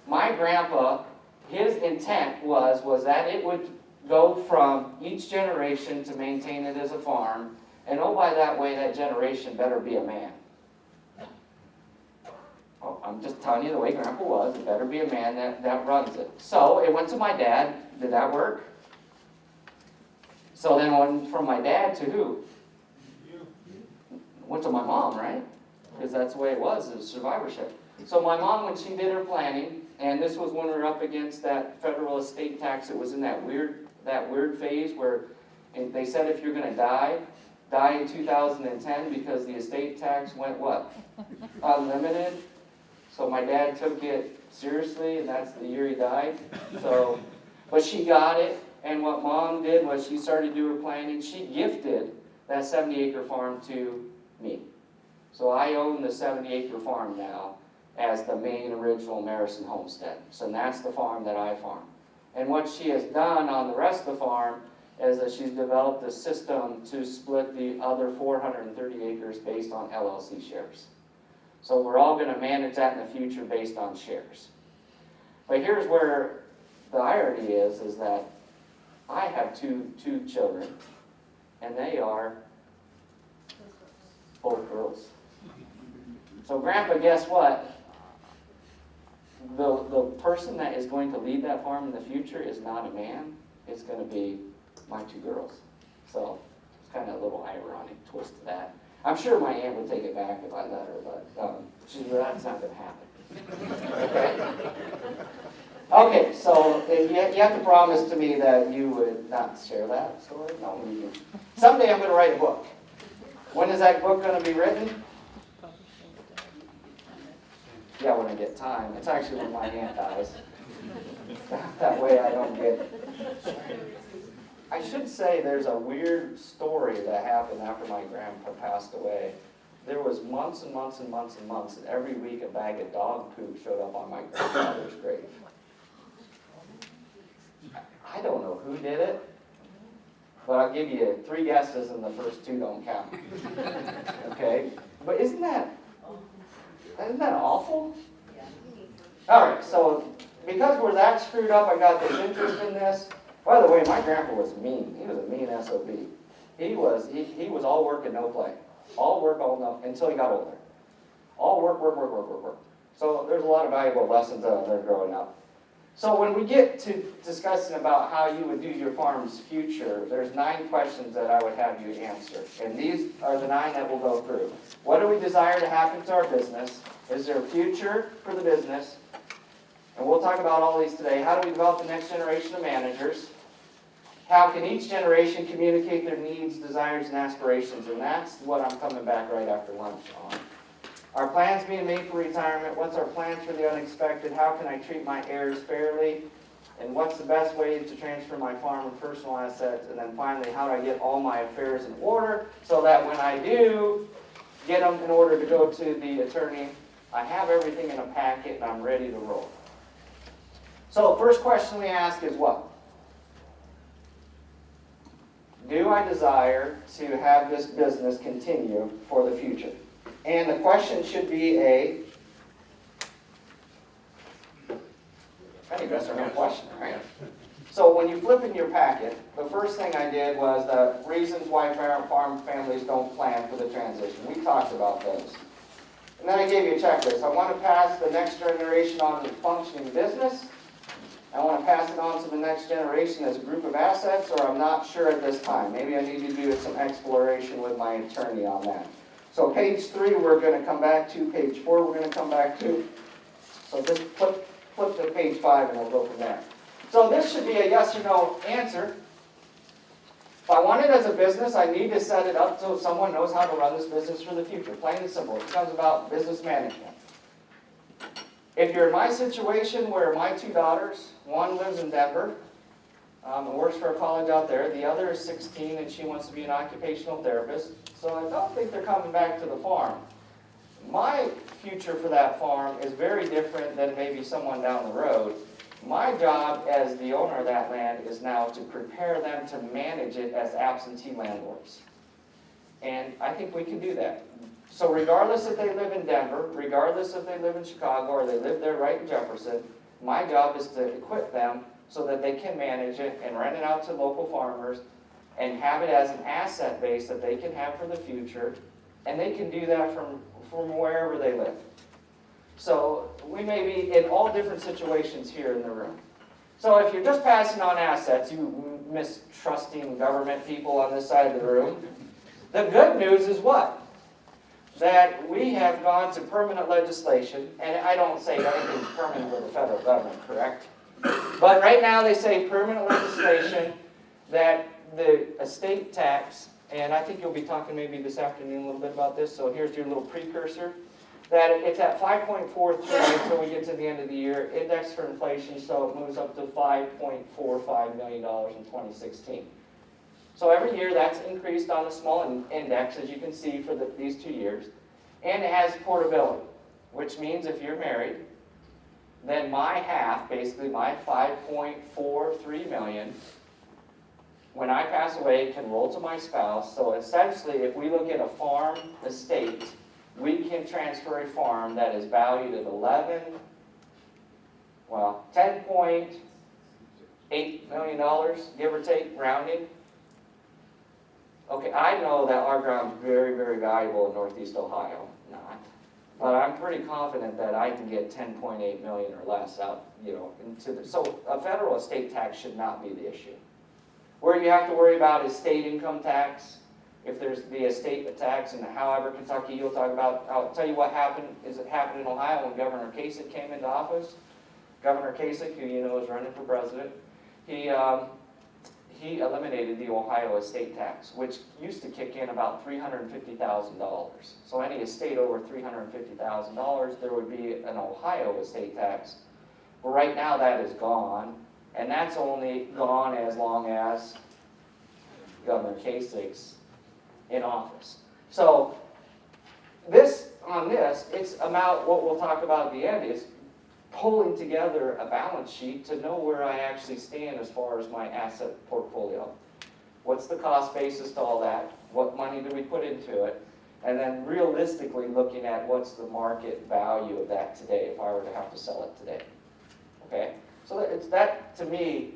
[SPEAKER 3] my grandpa, his intent was that it would go from each generation to maintain it as a farm. And oh, by that way, that generation better be a man. Oh, I'm just telling you the way Grandpa was. It better be a man that runs it. So it went to my dad. Did that work? So then it went from my dad to who? You. Went to my mom, right? Because that's the way it was survivorship. So my mom, when she did her planning, and this was when we were up against that federal estate tax, it was in that weird phase where they said if you're going to die in 2010 because the estate tax went what? Unlimited. So my dad took it seriously, and that's the year he died. So, but she got it, and what Mom did was she started doing her planning. She gifted that 70-acre farm to me. So I own the 70-acre farm now as the main original Marison homestead. So that's the farm that I farm. And what she has done on the rest of the farm is that she's developed a system to split the other 430 acres based on LLC shares. So we're all going to manage that in the future based on shares. But here's where the irony is that I have two children, and they are both girls. So Grandpa, guess what? The person that is going to lead that farm in the future is not a man. It's going to be my 2 girls. So it's kind of a little ironic twist to that. I'm sure my aunt would take it back if I let her, but that's not going to happen. Okay? Okay, so you have to promise to me that you would not share that story. No, someday I'm going to write a book. When is that book going to be written? Yeah, when I get time. It's actually when my aunt dies. That way I don't get... I should say there's a weird story that happened after my grandpa passed away. There was months and months and months and months, and every week a bag of dog poop showed up on my grandfather's grave. I don't know who did it, but I'll give you 3 guesses and the first 2 don't count. Okay? But isn't that awful? All right, so because we're that screwed up, I got this interest in this. By the way, my grandpa was mean. He was a mean SOB. He was all work and no play. All work, all no, until he got older. All work, work, work, work, work, work. So there's a lot of valuable lessons that I learned growing up. So when we get to discussing about how you would do your farm's future, there's 9 questions that I would have you answer. And these are the 9 that we'll go through. What do we desire to happen to our business? Is there a future for the business? And we'll talk about all these today. How do we develop the next generation of managers? How can each generation communicate their needs, desires, and aspirations? And that's what I'm coming back right after lunch on. Our plans being made for retirement. What's our plans for the unexpected? How can I treat my heirs fairly? And what's the best way to transfer my farm and personal assets? And then finally, how do I get all my affairs in order so that when I do get them in order to go to the attorney, I have everything in a packet and I'm ready to roll. So first question we ask is what? Do I desire to have this business continue for the future? And the question should be a yes or no question, right? So when you flip in your packet, the first thing I did was the reasons why farm families don't plan for the transition. We talked about those. And then I gave you a checklist. I want to pass the next generation on to functioning business. I want to pass it on to the next generation as a group of assets, or I'm not sure at this time. Maybe I need to do some exploration with my attorney on that. So page 3 we're going to come back to, page 4 we're going to come back to. So just flip to page 5 and we'll go from there. So this should be a yes or no answer. If I want it as a business, I need to set it up so someone knows how to run this business for the future. Plain and simple. It becomes about business management. If you're in my situation where my 2 daughters, one lives in Denver and works for a college out there, the other is 16 and she wants to be an occupational therapist, so I don't think they're coming back to the farm. My future for that farm is very different than maybe someone down the road. My job as the owner of that land is now to prepare them to manage it as absentee landlords. And I think we can do that. So regardless if they live in Denver, regardless if they live in Chicago, or they live there right in Jefferson, my job is to equip them so that they can manage it and rent it out to local farmers and have it as an asset base that they can have for the future. And they can do that from wherever they live. So we may be in all different situations here in the room. So if you're just passing on assets, you mistrusting government people on this side of the room, the good news is what? That we have gone to permanent legislation, and I don't say anything's permanent with the federal government, correct? But right now they say permanent legislation that the estate tax, and I think you'll be talking maybe this afternoon a little bit about this, so here's your little precursor, that it's at 5.43 until we get to the end of the year, indexed for inflation, so it moves up to $5.45 million in 2016. So every year that's increased on a small index, as you can see for these 2 years, and it has portability, which means if you're married, then my half, basically my 5.43 million, when I pass away, can roll to my spouse. So essentially, if we look at a farm estate, we can transfer a farm that is valued at $10.8 million, give or take, rounding. Okay, I know that our ground's very, very valuable in Northeast Ohio, not. But I'm pretty confident that I can get 10.8 million or less out, into the, so a federal estate tax should not be the issue. Where you have to worry about is state income tax, if there's the estate tax, and however Kentucky, you'll talk about, I'll tell you what happened, it happened in Ohio when Governor Kasich came into office. Governor Kasich, who is running for president, he eliminated the Ohio estate tax, which used to kick in about $350,000. So any estate over $350,000, there would be an Ohio estate tax. But right now that is gone, and that's only gone as long as Governor Kasich's in office. So on this, it's about what we'll talk about at the end is pulling together a balance sheet to know where I actually stand as far as my asset portfolio. What's the cost basis to all that? What money do we put into it? And then realistically looking at what's the market value of that today if I were to have to sell it today. okay? So that, to me,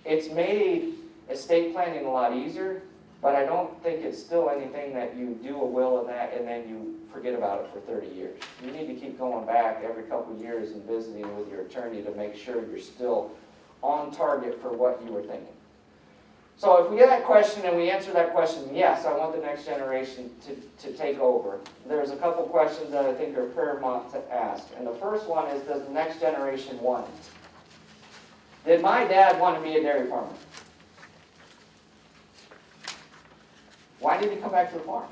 [SPEAKER 3] it's made estate planning a lot easier, but I don't think it's still anything that you do a will in that and then you forget about it for 30 years. You need to keep going back every couple of years and visiting with your attorney to make sure you're still on target for what you were thinking. So if we get that question and we answer that question, yes, I want the next generation to take over. There's a couple questions that I think are paramount to ask. And the first one is, does the next generation want it? Did my dad want to be a dairy farmer? Why did he come back to the farm?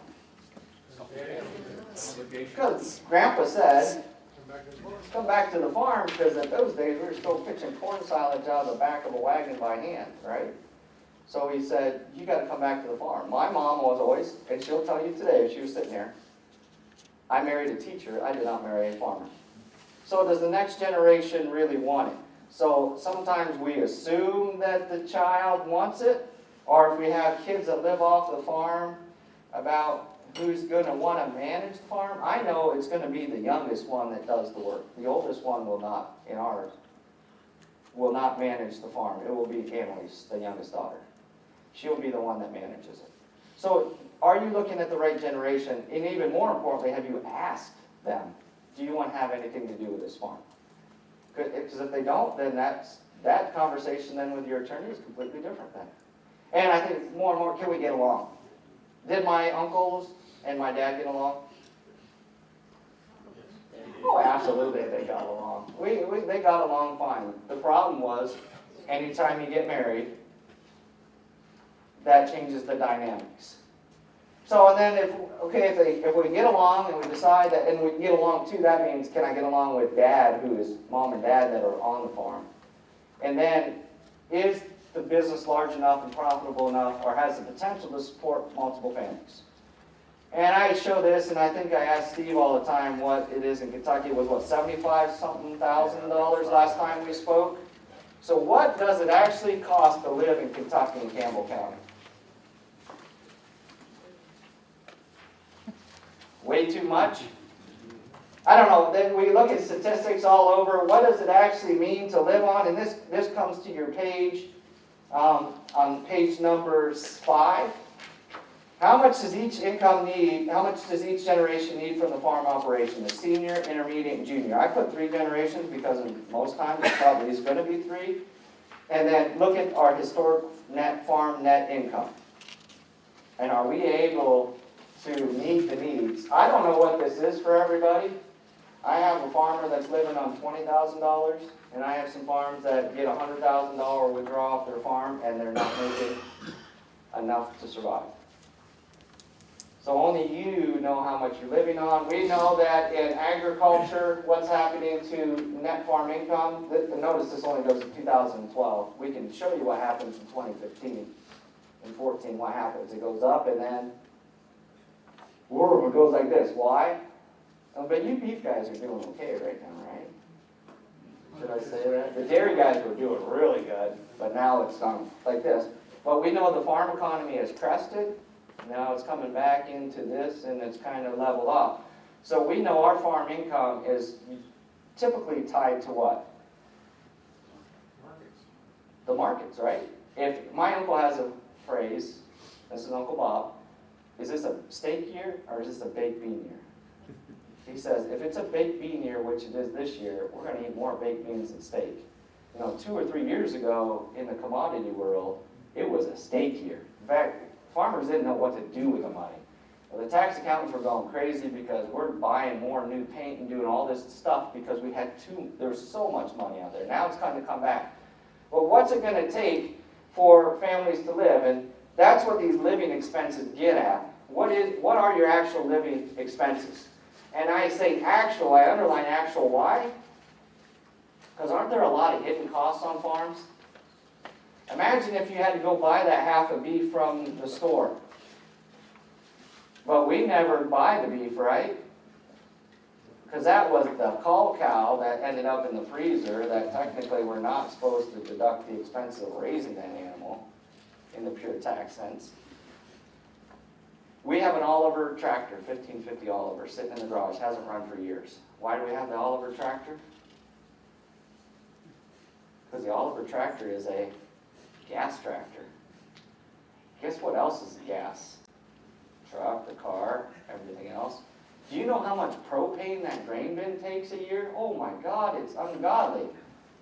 [SPEAKER 3] Because Grandpa said, come back to the farm, because in those days we were still pitching corn silage out of the back of a wagon by hand, right? So he said, you got to come back to the farm. My mom was always, and she'll tell you today if she was sitting here, I married a teacher, I did not marry a farmer. So does the next generation really want it? So sometimes we assume that the child wants it, or if we have kids that live off the farm, about who's going to want to manage the farm. I know it's going to be the youngest one that does the work. The oldest one will not, in ours, will not manage the farm. It will be Annalise, the youngest daughter. She'll be the one that manages it. So are you looking at the right generation? And even more importantly, have you asked them, do you want to have anything to do with this farm? Because if they don't, then that conversation then with your attorney is completely different then. And I think more and more, can we get along? Did my uncles and my dad get along? Oh, absolutely, they got along. They got along fine. The problem was, anytime you get married, that changes the dynamics. So, and then if we get along and we decide that, and we get along too, that means, can I get along with dad, who is mom and dad that are on the farm? And then, is the business large enough and profitable enough, or has the potential to support multiple families? And I show this, and I think I asked Steve all the time what it is in Kentucky. It was what, $75-something thousand last time we spoke? So what does it actually cost to live in Kentucky and Campbell County? Way too much? I don't know. Then we look at statistics all over. What does it actually mean to live on? And this comes to your page, on page number 5. How much does each income need? How much does each generation need from the farm operation? The senior, intermediate, and junior. I put 3 generations because in most times it probably is going to be 3. And then look at our historic farm net income. And are we able to meet the needs? I don't know what this is for everybody. I have a farmer that's living on $20,000, and I have some farms that get $100,000 withdrawal off their farm, and they're not making enough to survive. So only you know how much you're living on. We know that in agriculture, what's happening to net farm income. Notice this only goes to 2012. We can show you what happens in 2015 and 14. What happens? It goes up and then it goes like this. Why? But you beef guys are doing okay right now, right? Should I say that? The dairy guys were doing really good, but now it's like this. But we know the farm economy has crested. Now it's coming back into this, and it's kind of leveled off. So we know our farm income is typically tied to what? Markets. The markets, right? If my uncle has a phrase, this is Uncle Bob, is this a steak year or is this a baked bean year? He says, if it's a baked bean year, which it is this year, we're going to eat more baked beans than steak. 2 or 3 years ago in the commodity world, it was a steak year. In fact, farmers didn't know what to do with the money. Well, the tax accountants were going crazy because we're buying more new paint and doing all this stuff because there was so much money out there. Now it's kind of come back. Well, what's it going to take for families to live? And that's what these living expenses get at. What are your actual living expenses? And I say actual, I underline actual, why? Because aren't there a lot of hidden costs on farms? Imagine if you had to go buy that half a beef from the store. But we never buy the beef, right? Because that was the cull cow that ended up in the freezer that technically we're not supposed to deduct the expense of raising that animal in the pure tax sense. We have an Oliver tractor, 1550 Oliver, sitting in the garage, hasn't run for years. Why do we have the Oliver tractor? Because the Oliver tractor is a gas tractor. Guess what else is gas? Truck, the car, everything else. Do you know how much propane that grain bin takes a year? Oh my God, it's ungodly.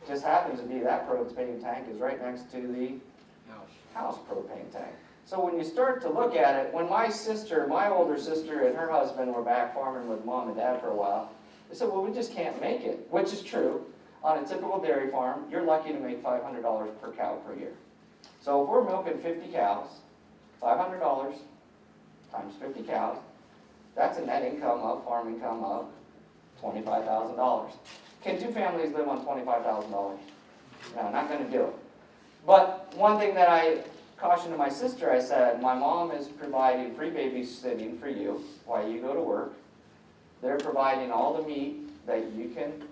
[SPEAKER 3] Just happens to be that propane tank is right next to the house propane tank. So when you start to look at it, when my older sister and her husband were back farming with mom and dad for a while, they said, well, we just can't make it, which is true. On a typical dairy farm, you're lucky to make $500 per cow per year. So if we're milking 50 cows, $500 times 50 cows, that's a net income of, farm income of, $25,000. Can two families live on $25,000? No, not going to do it. But one thing that I cautioned to my sister, I said, my mom is providing free babysitting for you while you go to work. They're providing all the meat that you can,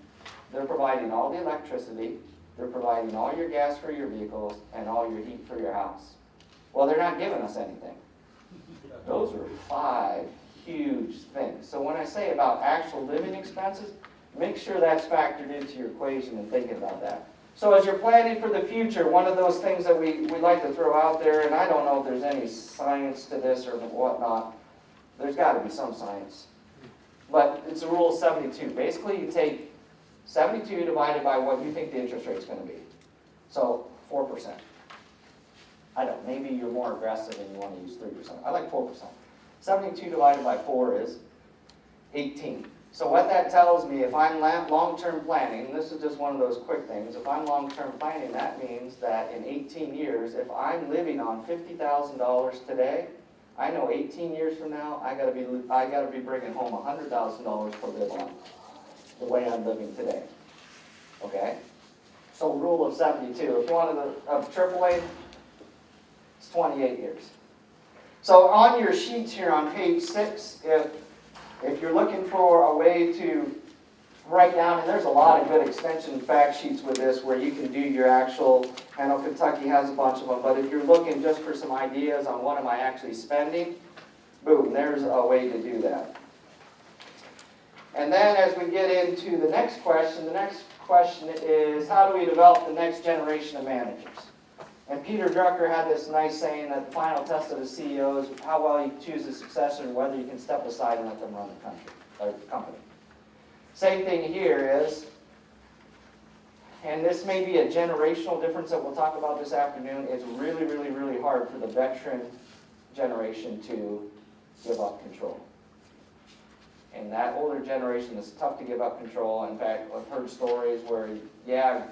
[SPEAKER 3] they're providing all the electricity, they're providing all your gas for your vehicles, and all your heat for your house. Well, they're not giving us anything. Those are 5 huge things. So when I say about actual living expenses, make sure that's factored into your equation and thinking about that. So as you're planning for the future, one of those things that we like to throw out there, and I don't know if there's any science to this or whatnot, there's got to be some science. But it's a rule of 72. Basically, you take 72 divided by what you think the interest rate's going to be. So 4%. I don't, maybe you're more aggressive and you want to use 3%. I like 4%. 72 divided by 4 is 18. So what that tells me, if I'm long-term planning, and this is just one of those quick things, if I'm long-term planning, that means that in 18 years, if I'm living on $50,000 today, I know 18 years from now, I gotta be bringing home $100,000 to live on, the way I'm living today. Okay? So rule of 72. If you wanted a AAA, it's 28 years. So on your sheets here on page 6, if you're looking for a way to write down, and there's a lot of good extension fact sheets with this where you can do your actual, I know Kentucky has a bunch of them, but if you're looking just for some ideas on what am I actually spending, boom, there's a way to do that. And then as we get into the next question is how do we develop the next generation of managers? And Peter Drucker had this nice saying that the final test of a CEO is how well you choose a successor and whether you can step aside and let them run the country or the company. Same thing here is, and this may be a generational difference that we'll talk about this afternoon, it's really, really, really hard for the veteran generation to give up control. And that older generation is tough to give up control. In fact, I've heard stories where, yeah,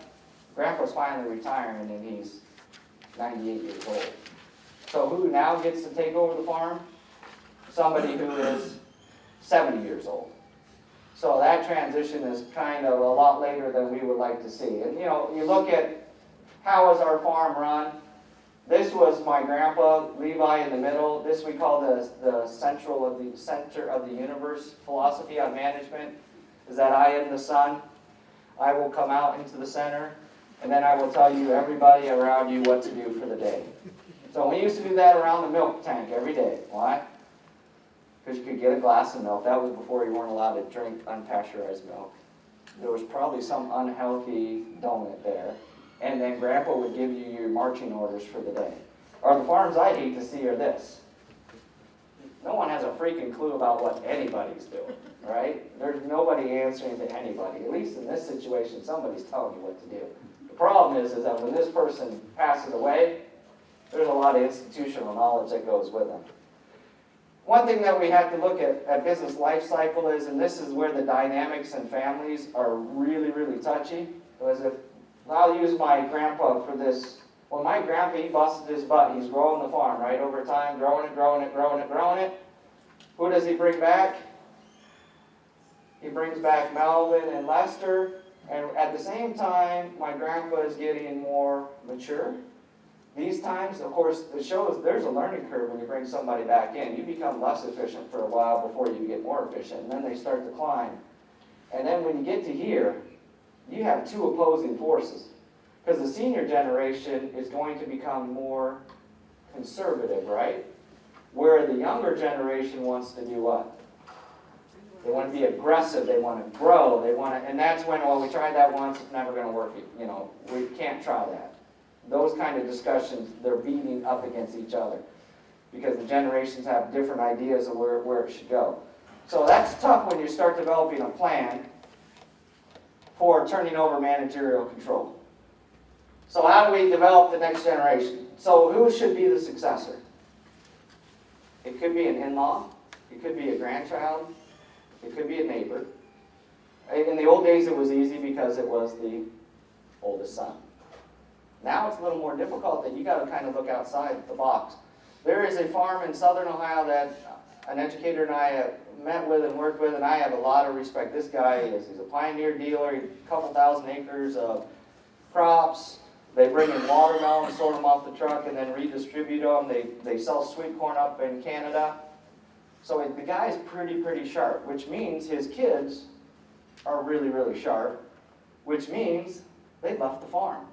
[SPEAKER 3] Grandpa's finally retiring and he's 98 years old. So who now gets to take over the farm? Somebody who is 70 years old. So that transition is kind of a lot later than we would like to see. And you know, you look at how is our farm run. This was my grandpa, Levi, in the middle. This we call the center of the universe philosophy on management, is that I am the sun. I will come out into the center, and then I will tell you, everybody around you, what to do for the day. So we used to do that around the milk tank every day. Why? Because you could get a glass of milk. That was before you weren't allowed to drink unpasteurized milk. There was probably some unhealthy donut there. And then Grandpa would give you your marching orders for the day. Or the farms I hate to see are this. No one has a freaking clue about what anybody's doing, right? There's nobody answering to anybody. At least in this situation, somebody's telling you what to do. The problem is that when this person passes away, there's a lot of institutional knowledge that goes with them. One thing that we have to look at business life cycle is, and this is where the dynamics and families are really, really touchy, was if I'll use my grandpa for this. When my grandpa, he busted his butt. He's growing the farm, right, over time, growing it. Who does he bring back? He brings back Melvin and Lester. And at the same time, my grandpa is getting more mature. These times, of course, it shows there's a learning curve when you bring somebody back in. You become less efficient for a while before you get more efficient, and then they start to climb. And then when you get to here, you have two opposing forces. Because the senior generation is going to become more conservative, right? Where the younger generation wants to do what? They want to be aggressive, they want to grow, they want to, and that's when, well, we tried that once, it's never going to work, you know, we can't try that. Those kind of discussions, they're beating up against each other because the generations have different ideas of where it should go. So that's tough when you start developing a plan for turning over managerial control. So how do we develop the next generation? So who should be the successor? It could be an in-law, it could be a grandchild, it could be a neighbor. In the old days it was easy because it was the oldest son. Now it's a little more difficult, that you got to kind of look outside the box. There is a farm in southern Ohio that an educator and I have met with and worked with, and I have a lot of respect. This guy he's a pioneer dealer, a couple thousand acres of crops. They bring in watermelons, sort them off the truck, and then redistribute them. They sell sweet corn up in Canada. So the guy's pretty sharp, which means his kids are really sharp, which means they left the farm.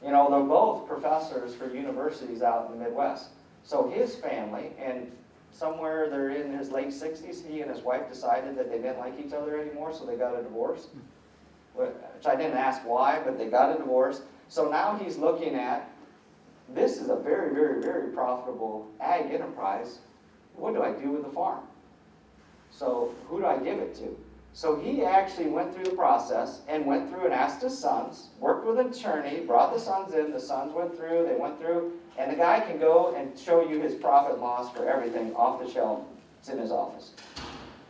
[SPEAKER 3] You know, they're both professors for universities out in the Midwest. So his family, and somewhere they're in his late 60s, he and his wife decided that they didn't like each other anymore, so they got a divorce. Which I didn't ask why, but they got a divorce. So now he's looking at, this is a very profitable ag enterprise. What do I do with the farm? So who do I give it to? So he actually went through the process and went through and asked his sons, worked with an attorney, brought the sons in, the sons went through, they went through, and the guy can go and show you his profit and loss for everything off the shelf. It's in his office.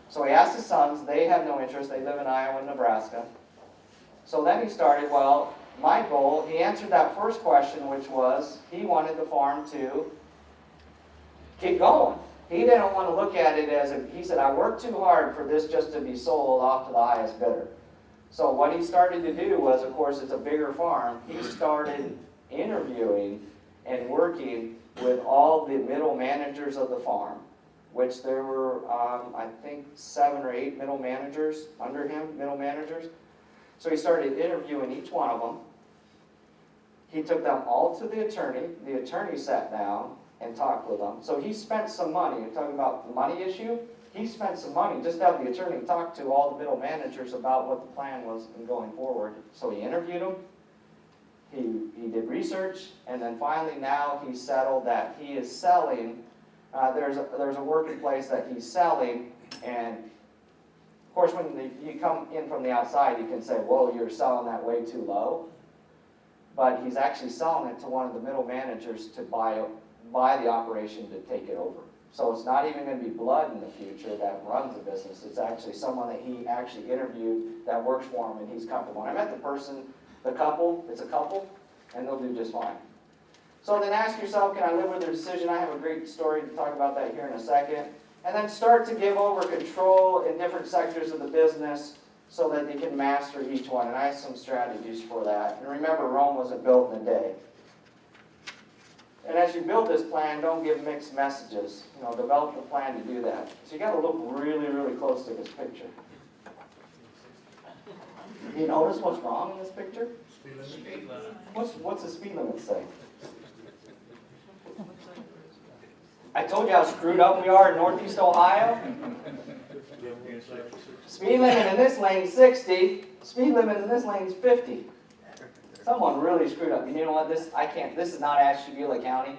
[SPEAKER 3] So he asked his sons, they have no interest, they live in Iowa and Nebraska. So then he started, well, my goal, he answered that first question, which was, he wanted the farm to keep going. He didn't want to look at it as he said, I worked too hard for this just to be sold off to the highest bidder. So what he started to do was, of course, it's a bigger farm. He started interviewing and working with all the middle managers of the farm, which there were, I think, 7 or 8 middle managers under him, middle managers. So he started interviewing each one of them. He took them all to the attorney. The attorney sat down and talked with them. So he spent some money. You're talking about the money issue? He spent some money just to have the attorney talk to all the middle managers about what the plan was in going forward. So he interviewed them. He did research, and then finally now he's settled that he is selling. There's a working place that he's selling, and of course when you come in from the outside, you can say, whoa, you're selling that way too low. But he's actually selling it to one of the middle managers to buy the operation to take it over. So it's not even going to be blood in the future that runs the business. It's actually someone that he actually interviewed that works for him, and he's comfortable. And I met the person, the couple, it's a couple, and they'll do just fine. So then ask yourself, can I live with their decision? I have a great story to talk about that here in a second. And then start to give over control in different sectors of the business so that they can master each one. And I have some strategies for that. And remember, Rome wasn't built in a day. And as you build this plan, don't give mixed messages. You know, develop a plan to do that. So you got to look really close to this picture. You notice what's wrong in this picture?
[SPEAKER 11] Speed limit.
[SPEAKER 3] What's the speed limit say? I told you how screwed up we are in Northeast Ohio. Speed limit in this lane is 60. Speed limit in this lane is 50. Someone really screwed up. And you know what? This is not Ashtabula County.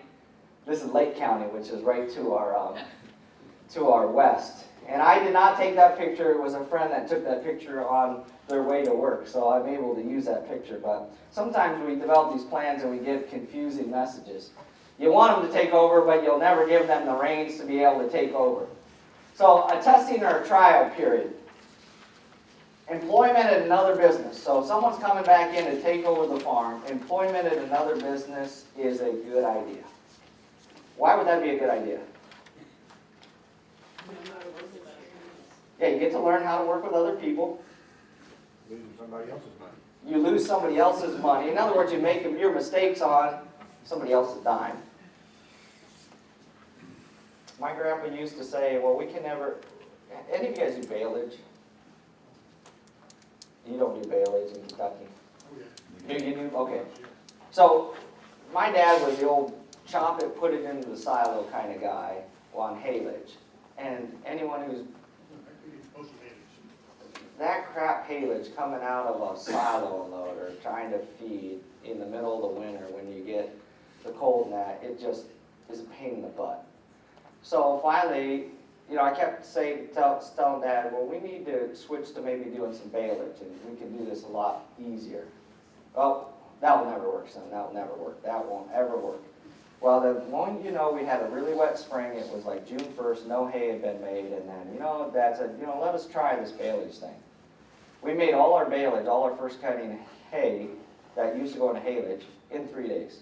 [SPEAKER 3] This is Lake County, which is right to our west. And I did not take that picture. It was a friend that took that picture on their way to work. So I'm able to use that picture. But sometimes we develop these plans and we give confusing messages. You want them to take over, but you'll never give them the reins to be able to take over. So a testing or a trial period. Employment at another business. So if someone's coming back in to take over the farm, employment at another business is a good idea. Why would that be a good idea? Yeah, you get to learn how to work with other people.
[SPEAKER 2] Losing somebody else's money.
[SPEAKER 3] You lose somebody else's money. In other words, you make your mistakes on somebody else's dime. My grandpa used to say, well, we can never... Any of you guys do baleage? You don't do baleage in Kentucky. Do you do? Okay. So, my dad was the old chop it, put it into the silo kind of guy on haylage. And anyone who's... that crap haylage coming out of a silo loader trying to feed in the middle of the winter when you get the cold and that, it just is a pain in the butt. So finally, you know, I kept telling Dad, well, we need to switch to maybe doing some bailage, and we can do this a lot easier. Well, that will never work, son, that will never work, that won't ever work. Well, the one, you know, we had a really wet spring, it was like June 1st, no hay had been made, and then, you know, Dad said, you know, let us try this bailage thing. We made all our bailage, all our first cutting hay that used to go into haylage in 3 days.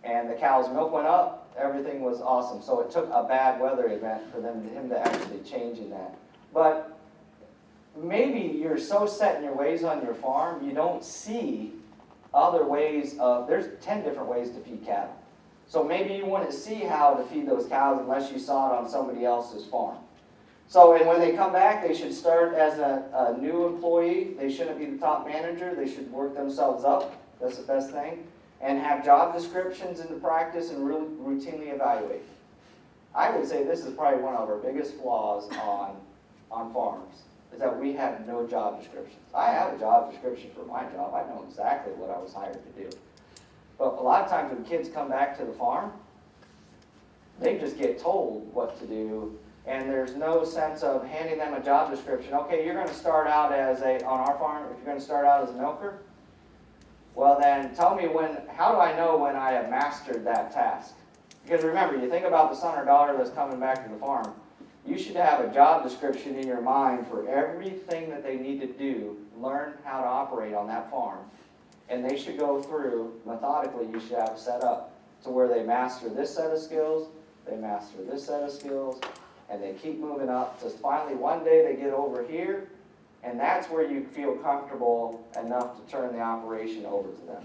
[SPEAKER 3] And the cow's milk went up, everything was awesome. So it took a bad weather event for him to actually change in that. But maybe you're so set in your ways on your farm, you don't see other ways of, there's 10 different ways to feed cattle. So maybe you wouldn't see how to feed those cows unless you saw it on somebody else's farm. So, and when they come back, they should start as a new employee. They shouldn't be the top manager. They should work themselves up. That's the best thing. And have job descriptions into practice and really routinely evaluate. I would say this is probably one of our biggest flaws on farms, is that we have no job descriptions. I have a job description for my job. I know exactly what I was hired to do. But a lot of times when kids come back to the farm, they just get told what to do, and there's no sense of handing them a job description. Okay, you're going to start out on our farm, if you're going to start out as a milker, well then tell me how do I know when I have mastered that task? Because remember, you think about the son or daughter that's coming back to the farm, you should have a job description in your mind for everything that they need to do, learn how to operate on that farm. And they should go through, methodically, you should have set up to where they master this set of skills, they master this set of skills, and they keep moving up, so finally one day they get over here, and that's where you feel comfortable enough to turn the operation over to them,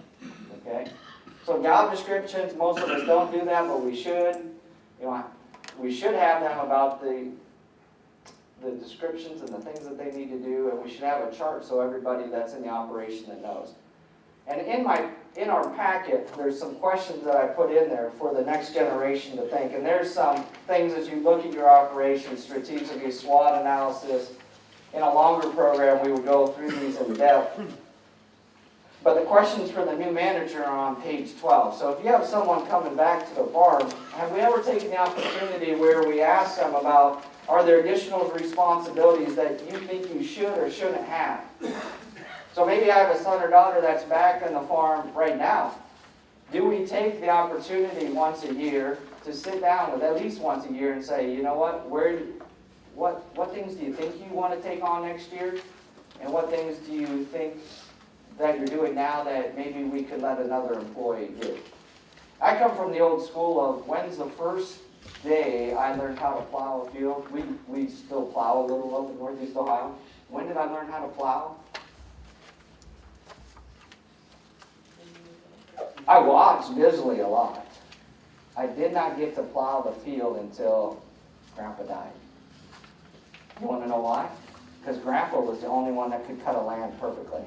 [SPEAKER 3] okay? So job descriptions, most of us don't do that, but we should. You know, we should have them about the descriptions and the things that they need to do, and we should have a chart so everybody that's in the operation that knows. And in our packet, there's some questions that I put in there for the next generation to think, and there's some things as you look at your operation, strategically, SWOT analysis. In a longer program, we would go through these in depth. But the questions for the new manager are on page 12. So if you have someone coming back to the farm, have we ever taken the opportunity where we ask them about, are there additional responsibilities that you think you should or shouldn't have? So maybe I have a son or daughter that's back on the farm right now. Do we take the opportunity once a year to sit down with at least once a year and say, you know what things do you think you want to take on next year? And what things do you think that you're doing now that maybe we could let another employee do? I come from the old school of when's the first day I learned how to plow a field? We still plow a little up in Northeast Ohio. When did I learn how to plow? I watched visually a lot. I did not get to plow the field until Grandpa died. You want to know why? Because Grandpa was the only one that could cut a land perfectly.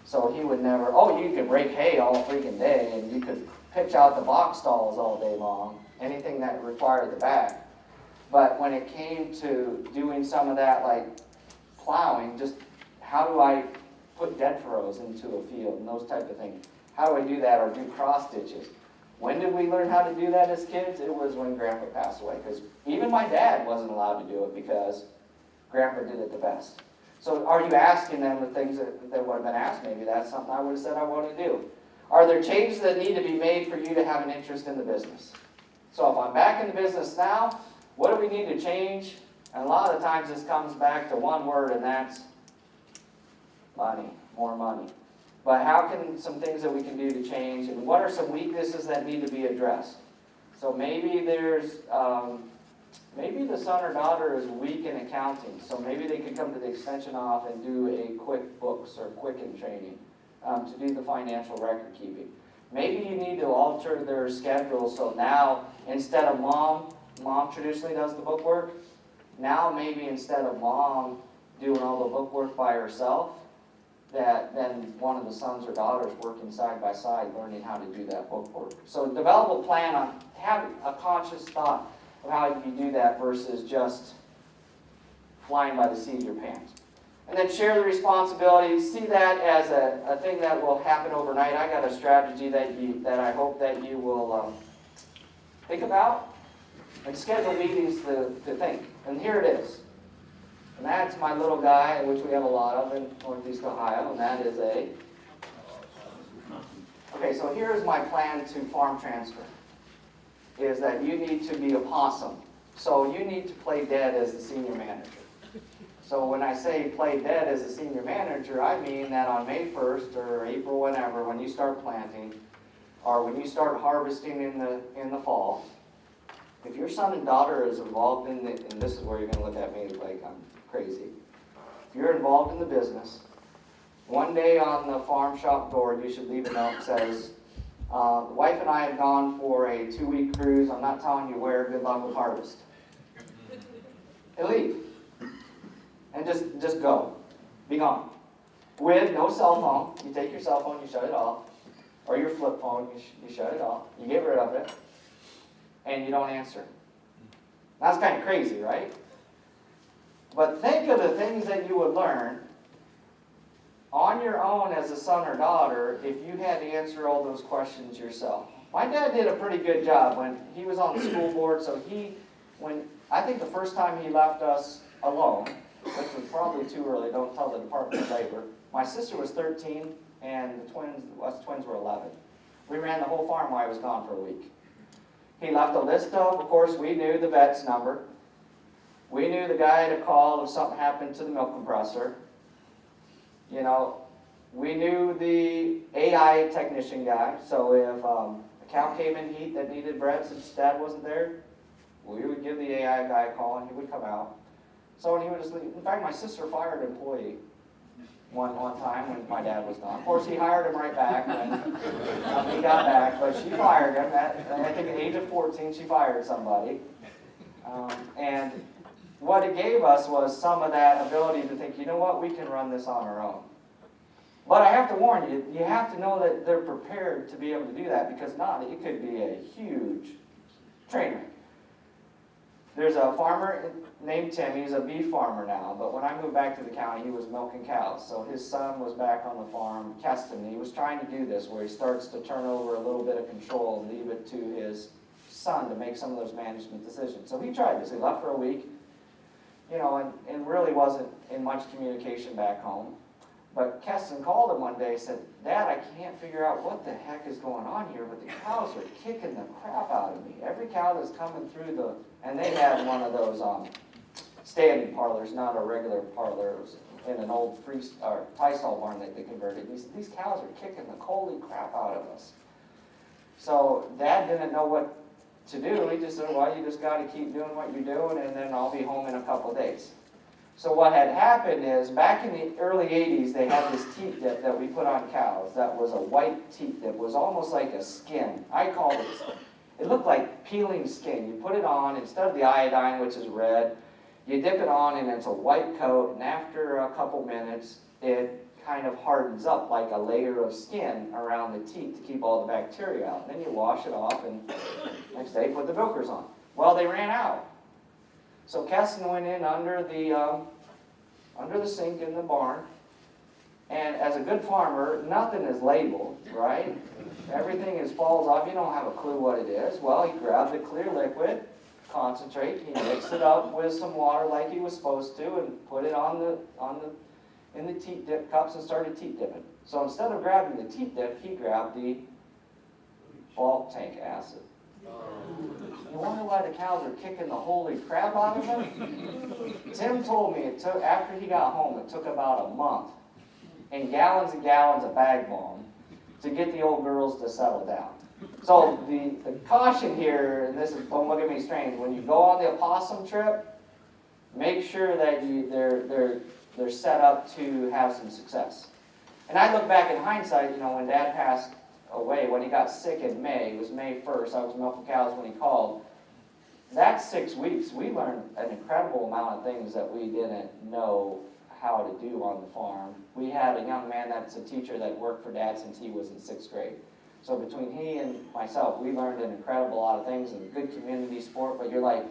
[SPEAKER 3] So he would never, you could rake hay all freaking day, and you could pitch out the box stalls all day long, anything that required the back. But when it came to doing some of that, like plowing, just how do I put dead furrows into a field and those type of things? How do I do that, or do cross stitches? When did we learn how to do that as kids? It was when Grandpa passed away, because even my dad wasn't allowed to do it because Grandpa did it the best. So are you asking them the things that would have been asked? Maybe that's something I would have said I want to do. Are there changes that need to be made for you to have an interest in the business? So if I'm back in the business now, what do we need to change? And a lot of the times this comes back to one word, and that's money, more money. But how can some things that we can do to change, and what are some weaknesses that need to be addressed? So maybe there's, maybe the son or daughter is weak in accounting, so maybe they could come to the extension office and do a QuickBooks or Quicken training to do the financial record keeping. Maybe you need to alter their schedule, so now instead of mom traditionally does the bookwork, now maybe instead of mom doing all the bookwork by herself, that then one of the sons or daughters working side by side learning how to do that bookwork. So develop a plan on, have a conscious thought of how you do that versus just flying by the seat of your pants. And then share the responsibility. See that as a thing that will happen overnight. I got a strategy that I hope that you will think about and schedule meetings to think. And here it is. And that's my little guy, which we have a lot of in Northeast Ohio, and that is a... Okay, so here's my plan to farm transfer, is that you need to be a possum. So you need to play dead as the senior manager. So when I say play dead as a senior manager, I mean that on May 1st or April, whenever, when you start planting, or when you start harvesting in the fall, if your son and daughter is involved in and this is where you're going to look at me like I'm crazy. If you're involved in the business, one day on the farm shop door, you should leave a note that says, the wife and I have gone for a 2-week cruise. I'm not telling you where. Good luck with harvest. And leave. And just go. Be gone. With no cell phone. You take your cell phone, you shut it off. Or your flip phone, you shut it off. You get rid of it. And you don't answer. That's kind of crazy, right? But think of the things that you would learn on your own as a son or daughter if you had to answer all those questions yourself. My dad did a pretty good job when he was on the school board, so I think the first time he left us alone, which was probably too early, don't tell the Department of Labor. My sister was 13 and us twins were 11. We ran the whole farm while I was gone for a week. He left a list of course, we knew the vet's number. We knew the guy to call if something happened to the milk compressor. You know, we knew the AI technician guy, so if a cow came in heat that needed bread since Dad wasn't there, we would give the AI guy a call and he would come out. So when he would just leave. In fact, my sister fired an employee one time when my dad was gone. Of course, he hired him right back when he got back, but she fired him. I think at the age of 14, she fired somebody. And what it gave us was some of that ability to think, you know what, we can run this on our own. But I have to warn you, you have to know that they're prepared to be able to do that, because not, it could be a huge train wreck. There's a farmer named Tim, he's a beef farmer now, but when I moved back to the county, he was milking cows. So his son was back on the farm, Keston. He was trying to do this, where he starts to turn over a little bit of control and leave it to his son to make some of those management decisions. So he tried this, he left for a week, you know, and really wasn't in much communication back home. But Keston called him one day and said, Dad, I can't figure out what the heck is going on here, but the cows are kicking the crap out of me. Every cow that's coming through and they had one of those standing parlors, not a regular parlor. It was in an old Tysol barn that they converted. These cows are kicking the holy crap out of us. So Dad didn't know what to do. He just said, well, you just got to keep doing what you're doing, and then I'll be home in a couple days. So what had happened is, back in the early 80s, they had this teat dip that we put on cows that was a white teat dip. It was almost like a skin. I called it looked like peeling skin. You put it on, instead of the iodine, which is red, you dip it on and it's a white coat, and after a couple minutes, it kind of hardens up like a layer of skin around the teat to keep all the bacteria out. And then you wash it off, and next day put the milkers on. Well, they ran out. So Keston went in under the sink in the barn, and as a good farmer, nothing is labeled, right? Everything falls off. You don't have a clue what it is. Well, he grabbed the clear liquid, concentrate, he mixed it up with some water like he was supposed to, and put it in the teat dip cups and started teat dipping. So instead of grabbing the teat dip, he grabbed the bulk tank acid. You wonder why the cows are kicking the holy crap out of them? Tim told me it took, after he got home, it took about a month and gallons of bag balm to get the old girls to settle down. So the caution here, and this is, don't look at me strange, when you go on the opossum trip, make sure that they're set up to have some success. And I look back in hindsight, you know, when Dad passed away, when he got sick in May, it was May 1st, I was milking cows when he called. That 6 weeks, we learned an incredible amount of things that we didn't know how to do on the farm. We had a young man that's a teacher that worked for Dad since he was in 6th grade. So between he and myself, we learned an incredible lot of things and good community sport, but you're like,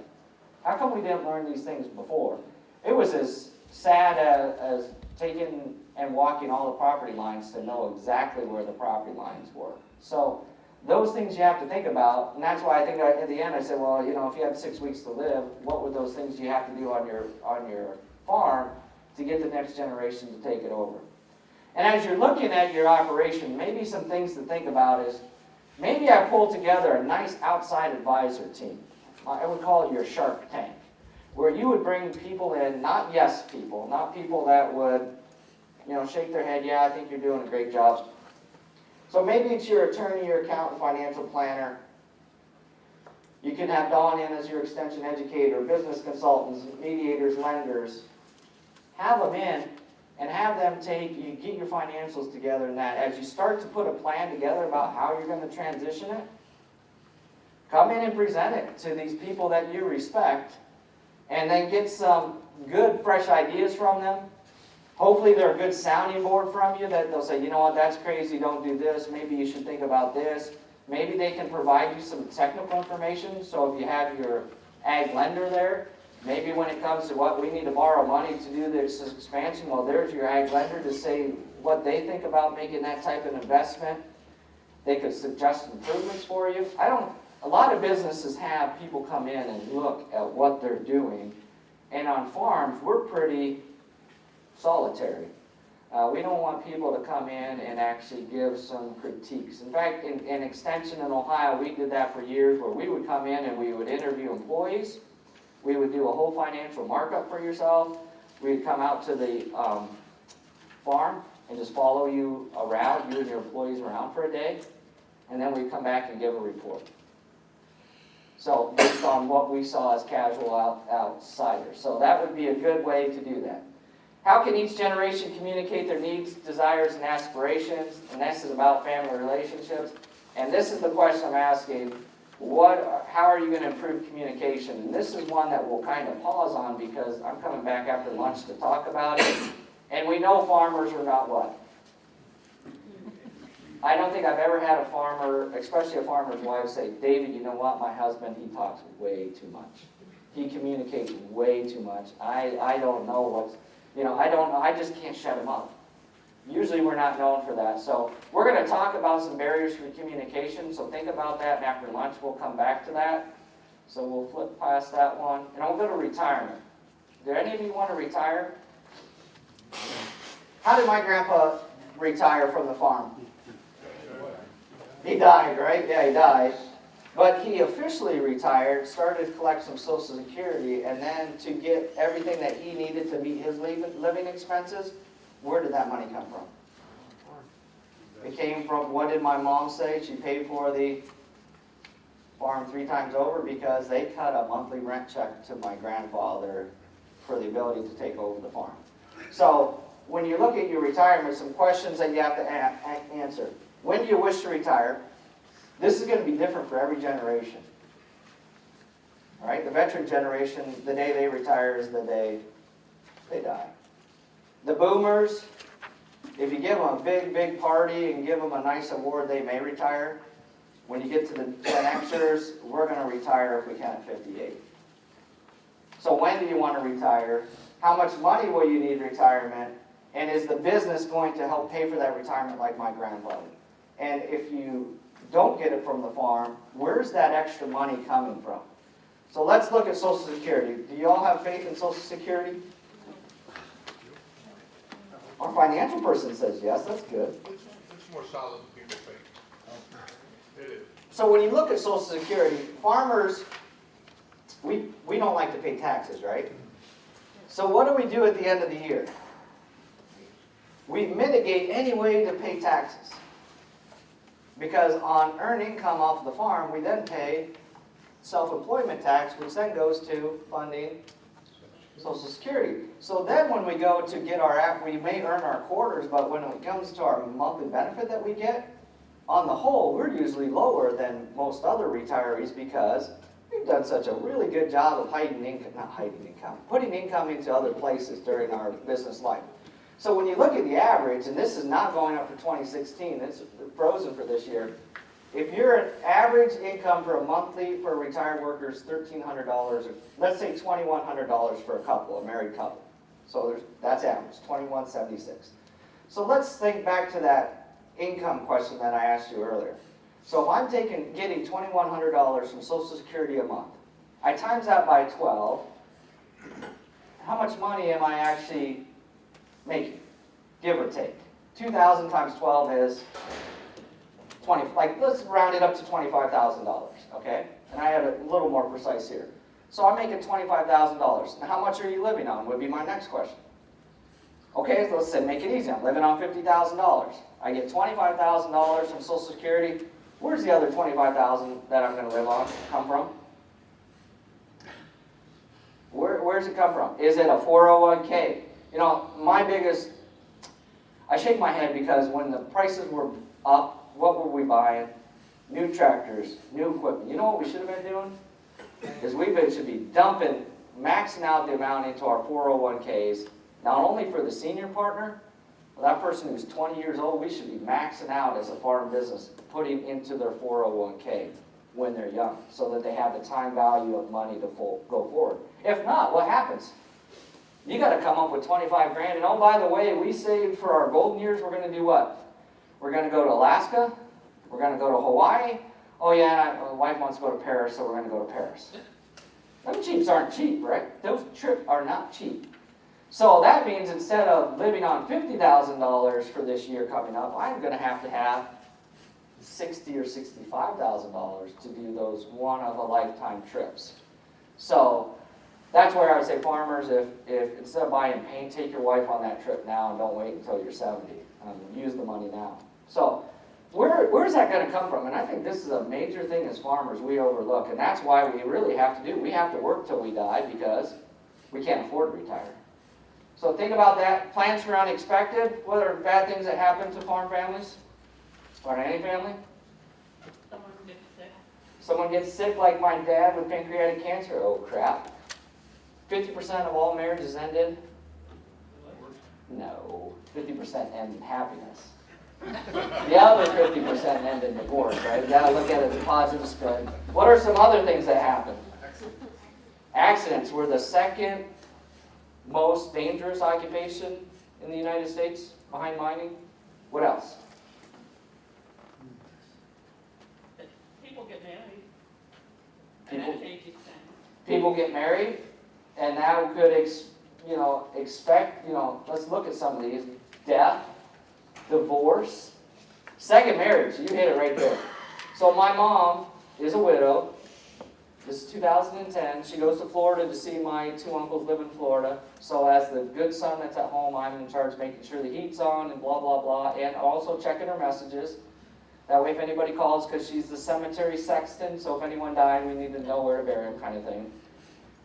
[SPEAKER 3] how come we didn't learn these things before? It was as sad as taking and walking all the property lines to know exactly where the property lines were. So those things you have to think about, and that's why I think at the end I said, well, you know, if you had 6 weeks to live, what were those things you have to do on your farm to get the next generation to take it over? And as you're looking at your operation, maybe some things to think about is, maybe I pull together a nice outside advisor team. I would call it your Shark Tank, where you would bring people in, not yes people, not people that would, you know, shake their head, yeah, I think you're doing a great job. So maybe it's your attorney, your accountant, financial planner. You can have Dawn in as your extension educator, business consultants, mediators, lenders. Have them in and have them you get your financials together, and that as you start to put a plan together about how you're going to transition it, come in and present it to these people that you respect, and then get some good, fresh ideas from them. Hopefully they're a good sounding board from you, that they'll say, you know what, that's crazy, don't do this, maybe you should think about this. Maybe they can provide you some technical information, so if you have your ag lender there, maybe when it comes to what we need to borrow money to do this expansion, well, there's your ag lender to say what they think about making that type of investment. They could suggest improvements for you. A lot of businesses have people come in and look at what they're doing, and on farms, we're pretty solitary. We don't want people to come in and actually give some critiques. In fact, in Extension in Ohio, we did that for years, where we would come in and we would interview employees. We would do a whole financial markup for yourself. We'd come out to the farm and just follow you around, you and your employees around for a day, and then we'd come back and give a report. So based on what we saw as casual outsiders. So that would be a good way to do that. How can each generation communicate their needs, desires, and aspirations? And this is about family relationships. And this is the question I'm asking. How are you going to improve communication? And this is one that we'll kind of pause on, because I'm coming back after lunch to talk about it. And we know farmers are not what? I don't think I've ever had a farmer, especially a farmer's wife, say, David, you know what, my husband, he talks way too much. He communicates way too much. I don't know what's, I don't know, I just can't shut him up. Usually we're not known for that. So we're going to talk about some barriers for communication, so think about that, and after lunch we'll come back to that. So we'll flip past that one, and we'll go to retirement. Do any of you want to retire? How did my grandpa retire from the farm? He died, right? Yeah, he died. But he officially retired, started to collect some Social Security, and then to get everything that he needed to meet his living expenses, where did that money come from? It came from, what did my mom say? She paid for the farm 3 times over, because they cut a monthly rent check to my grandfather for the ability to take over the farm. So when you look at your retirement, some questions that you have to answer. When do you wish to retire? This is going to be different for every generation. All right, the veteran generation, the day they retire is the day they die. The boomers, if you give them a big, big party and give them a nice award, they may retire. When you get to the Gen Xers, we're going to retire if we can at 58. So when do you want to retire? How much money will you need retirement? And is the business going to help pay for that retirement like my grandfather? And if you don't get it from the farm, where's that extra money coming from? So let's look at Social Security. Do you all have faith in Social Security? Our financial person says yes, that's good.
[SPEAKER 18] It's more solid than people think. It is.
[SPEAKER 3] So when you look at Social Security, farmers, we don't like to pay taxes, right? So what do we do at the end of the year? We mitigate any way to pay taxes. Because on earned income off the farm, we then pay self-employment tax, which then goes to funding Social Security. So then when we go to get we may earn our quarters, but when it comes to our monthly benefit that we get, on the whole, we're usually lower than most other retirees, because we've done such a really good job of putting income into other places during our business life. So when you look at the average, and this is not going up for 2016, it's frozen for this year. If your average income for a monthly for a retired worker is $1,300, or let's say $2,100 for a couple, a married couple. So that's average, 2176. So let's think back to that income question that I asked you earlier. So if I'm getting $2,100 from Social Security a month, I times that by 12, how much money am I actually making, give or take? 2,000 times 12 is 20, like let's round it up to $25,000, okay? And I have it a little more precise here. So I'm making $25,000. Now how much are you living on would be my next question. Okay, so let's say make it easy. I'm living on $50,000. I get $25,000 from Social Security. Where's the other $25,000 that I'm going to live on come from? Where's it come from? Is it a 401k? You know, I shake my head because when the prices were up, what were we buying? New tractors, new equipment. You know what we should have been doing? Is should be dumping, maxing out the amount into our 401ks, not only for the senior partner, but that person who's 20 years old, we should be maxing out as a farm business, putting into their 401k when they're young, so that they have the time value of money to go forward. If not, what happens? You got to come up with 25 grand, and oh, by the way, we saved for our golden years, we're going to do what? We're going to go to Alaska, we're going to go to Hawaii, oh yeah, my wife wants to go to Paris, so we're going to go to Paris. Those trips aren't cheap, right? Those trips are not cheap. So that means instead of living on $50,000 for this year coming up, I'm going to have $60,000 or $65,000 to do those one-of-a-lifetime trips. So that's where I would say farmers, if instead of buying paint, take your wife on that trip now and don't wait until you're 70. Use the money now. So where's that going to come from? And I think this is a major thing as farmers we overlook, and that's why we really have to we have to work till we die because we can't afford to retire. So think about that. Plans for unexpected. What are bad things that happen to farm families? Or any family?
[SPEAKER 4] Someone gets sick.
[SPEAKER 3] Someone gets sick like my dad with pancreatic cancer. Oh crap. 50% of all marriages ended? No. 50% end in happiness. The other 50% end in divorce, right? You gotta look at it as a positive spin. What are some other things that happen? Accidents were the second most dangerous occupation in the United States behind mining. What else?
[SPEAKER 4] People get married. And that changes things.
[SPEAKER 3] People get married, and now could expect, let's look at some of these. Death, divorce, second marriage, you hit it right there. So my mom is a widow. This is 2010. She goes to Florida to see my two uncles live in Florida. So as the good son that's at home, I'm in charge of making sure the heat's on and blah, blah, blah, and also checking her messages. That way if anybody calls, because she's the cemetery sexton, so if anyone died, we need to know where to bury him kind of thing.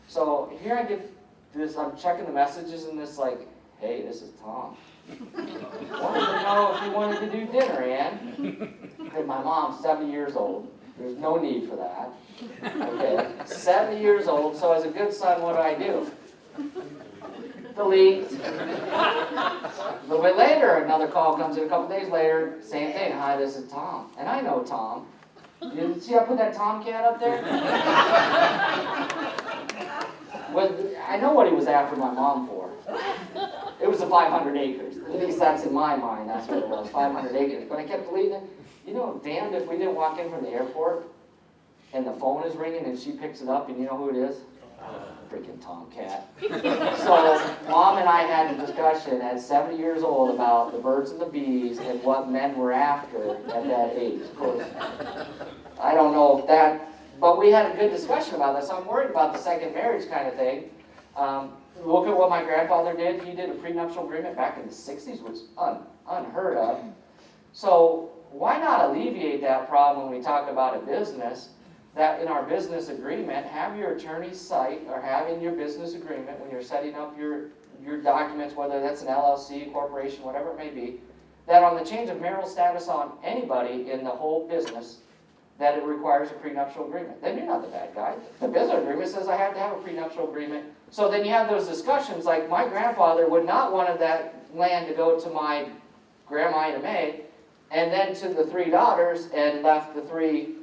[SPEAKER 3] So here I get this, I'm checking the messages and this like, hey, this is Tom. Wanted to know if you wanted to do dinner, Ann. And my mom's 70 years old. There's no need for that. Okay, 70 years old, so as a good son, what do? Delete. A little bit later, another call comes in a couple days later, same thing. Hi, this is Tom. And I know Tom. You see I put that Tomcat up there? I know what he was after my mom for. It was the 500 acres. At least that's in my mind, that's what it was, 500 acres. But I kept deleting it. You know, damned if we didn't walk in from the airport and the phone is ringing and she picks it up and you know who it is? Freaking Tomcat. So Mom and I had a discussion at 70 years old about the birds and the bees and what men were after at that age. Of course, I don't know if that, but we had a good discussion about this. I'm worried about the second marriage kind of thing. Look at what my grandfather did. He did a prenuptial agreement back in the 60s, which is unheard of. So why not alleviate that problem when we talk about a business? That in our business agreement, have your attorney cite or have in your business agreement when you're setting up your documents, whether that's an LLC, corporation, whatever it may be, that on the change of marital status on anybody in the whole business, that it requires a prenuptial agreement. Then you're not the bad guy. The business agreement says I have to have a prenuptial agreement. So then you have those discussions like my grandfather would not want that land to go to my grandma Ida Mae and then to the 3 daughters and left the 3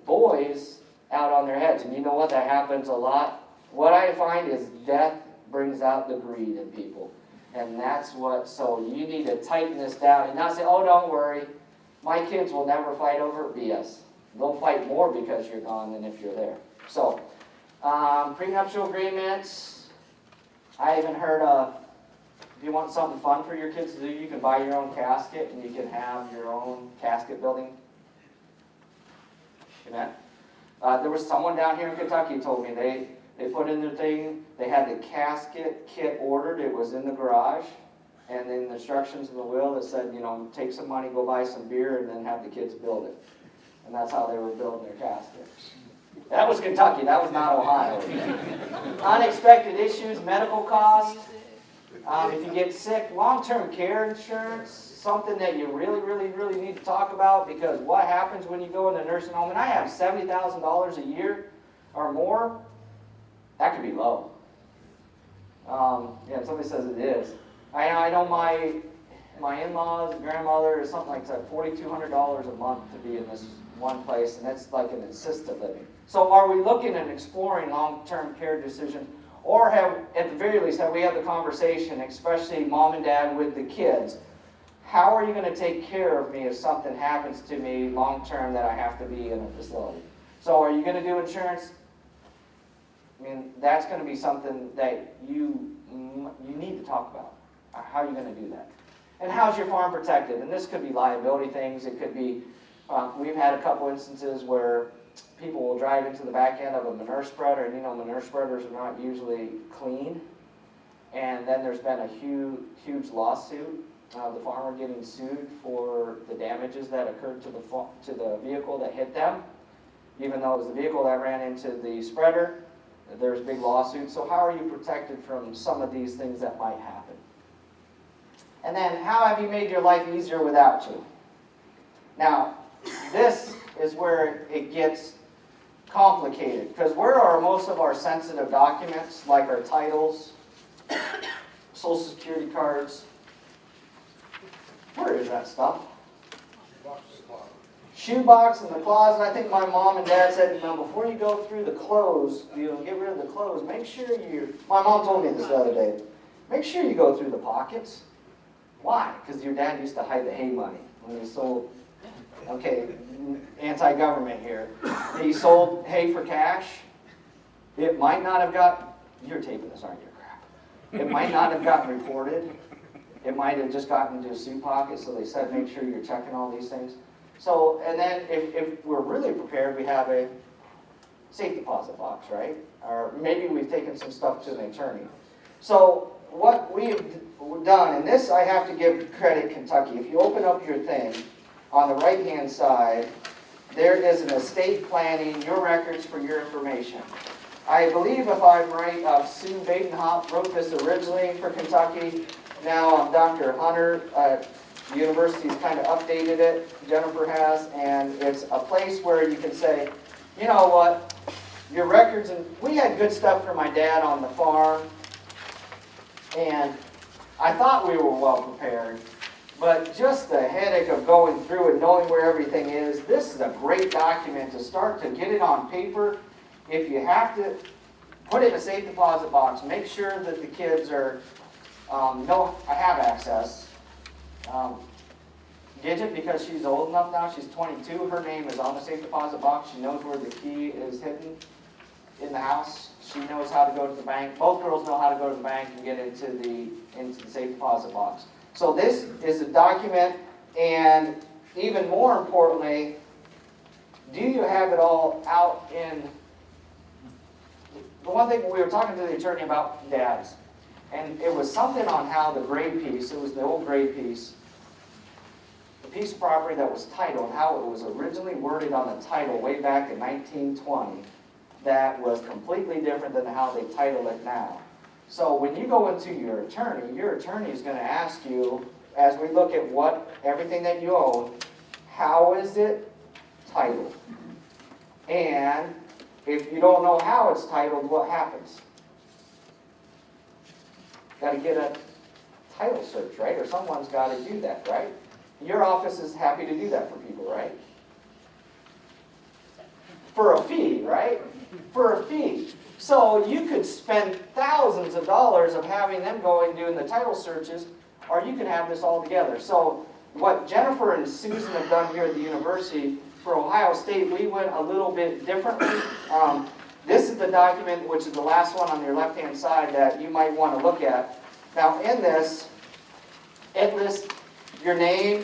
[SPEAKER 3] boys out on their heads. And you know what? That happens a lot. What I find is death brings out the greed in people. And that's what, so you need to tighten this down and not say, oh, don't worry, my kids will never fight over it. BS. They'll fight more because you're gone than if you're there. So, prenuptial agreements, I even heard of, if you want something fun for your kids to do, you can buy your own casket and you can have your own casket building. Amen. There was someone down here in Kentucky who told me they put in their thing, they had the casket kit ordered, it was in the garage, and then the instructions in the will that said, you know, take some money, go buy some beer, and then have the kids build it. And that's how they were building their casket. That was Kentucky, that was not Ohio. Unexpected issues, medical costs, if you get sick, long-term care insurance, something that you really, really, really need to talk about, because what happens when you go in a nursing home, and I have $70,000 a year or more, that could be low. Yeah, somebody says it is. I know my in-laws, grandmother, is something like that, $4,200 a month to be in this one place, and that's like an assisted living. So are we looking at exploring long-term care decisions, or have, at the very least, have we had the conversation, especially mom and dad with the kids, how are you going to take care of me if something happens to me long-term that I have to be in a facility? So are you going to do insurance? I mean, that's going to be something that you need to talk about. How are you going to do that? And how's your farm protected? And this could be liability things. It could be, we've had a couple instances where people will drive into the back end of a manure spreader, and you know manure spreaders are not usually clean. And then there's been a huge lawsuit. The farmer getting sued for the damages that occurred to the vehicle that hit them. Even though it was the vehicle that ran into the spreader, there's big lawsuits. So how are you protected from some of these things that might happen? And then, how have you made your life easier without you? Now, this is where it gets complicated, because where are most of our sensitive documents, like our titles, Social Security cards? Where is that stuff? Shoebox in the closet. I think my mom and dad said, you know, before you go through the clothes, you know, get rid of the clothes, make sure my mom told me this the other day, make sure you go through the pockets. Why? Because your dad used to hide the hay money when he sold, okay, anti-government here. He sold hay for cash. It might not have got, you're taping this, aren't you? Crap. It might not have gotten reported. It might have just gotten into a suit pocket, so they said make sure you're checking all these things. So, and then if we're really prepared, we have a safe deposit box, right? Or maybe we've taken some stuff to an attorney. So what we've done, and this I have to give credit Kentucky, if you open up your thing, on the right-hand side, there is an estate planning, your records for your information. I believe, if I'm right, Sue Badenhop wrote this originally for Kentucky. Now Dr. Hunter, the university's kind of updated it, Jennifer has, and it's a place where you can say, you know what, your records, and we had good stuff for my dad on the farm, and I thought we were well prepared, but just the headache of going through and knowing where everything is, this is a great document to start to get it on paper. If you have to, put it in a safe deposit box, make sure that the kids are, have access. Gidget, because she's old enough now, she's 22, her name is on the safe deposit box. She knows where the key is hidden in the house. She knows how to go to the bank. Both girls know how to go to the bank and get into the safe deposit box. So this is a document, and even more importantly, do you have it all out in... The one thing we were talking to the attorney about dads, and it was something on how the grade piece, it was the old grade piece, the piece of property that was titled, how it was originally worded on the title way back in 1920, that was completely different than how they title it now. So when you go into your attorney is going to ask you, as we look at everything that you own, how is it titled? And if you don't know how it's titled, what happens? Got to get a title search, right? Or someone's got to do that, right? Your office is happy to do that for people, right? For a fee, right? For a fee. So you could spend thousands of dollars of having them going doing the title searches, or you could have this all together. So what Jennifer and Susan have done here at the university, for Ohio State, we went a little bit differently. This is the document, which is the last one on your left-hand side, that you might want to look at. Now in this, it lists your name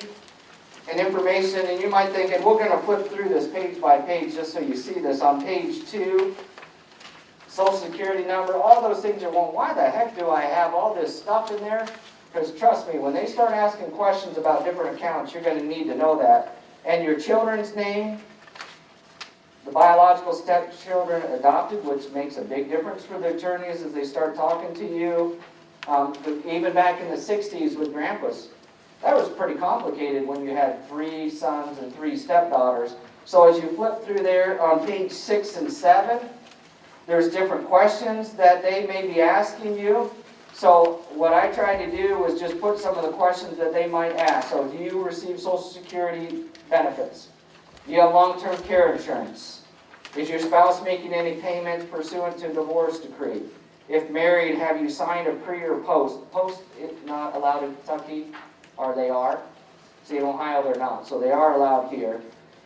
[SPEAKER 3] and information, and you might think, and we're going to flip through this page by page just so you see this. On page 2, Social Security number, all those things are, well, why the heck do I have all this stuff in there? Because trust me, when they start asking questions about different accounts, you're going to need to know that. And your children's name, the biological stepchildren adopted, which makes a big difference for the attorneys as they start talking to you. Even back in the 60s with grandpas, that was pretty complicated when you had 3 sons and 3 stepdaughters. So as you flip through there on page 6 and 7, there's different questions that they may be asking you. So what I tried to do was just put some of the questions that they might ask. So do you receive Social Security benefits? Do you have long-term care insurance? Is your spouse making any payments pursuant to divorce decree? If married, have you signed a pre or post? Post is not allowed in Kentucky, or they are. See, in Ohio they're not, so they are allowed here.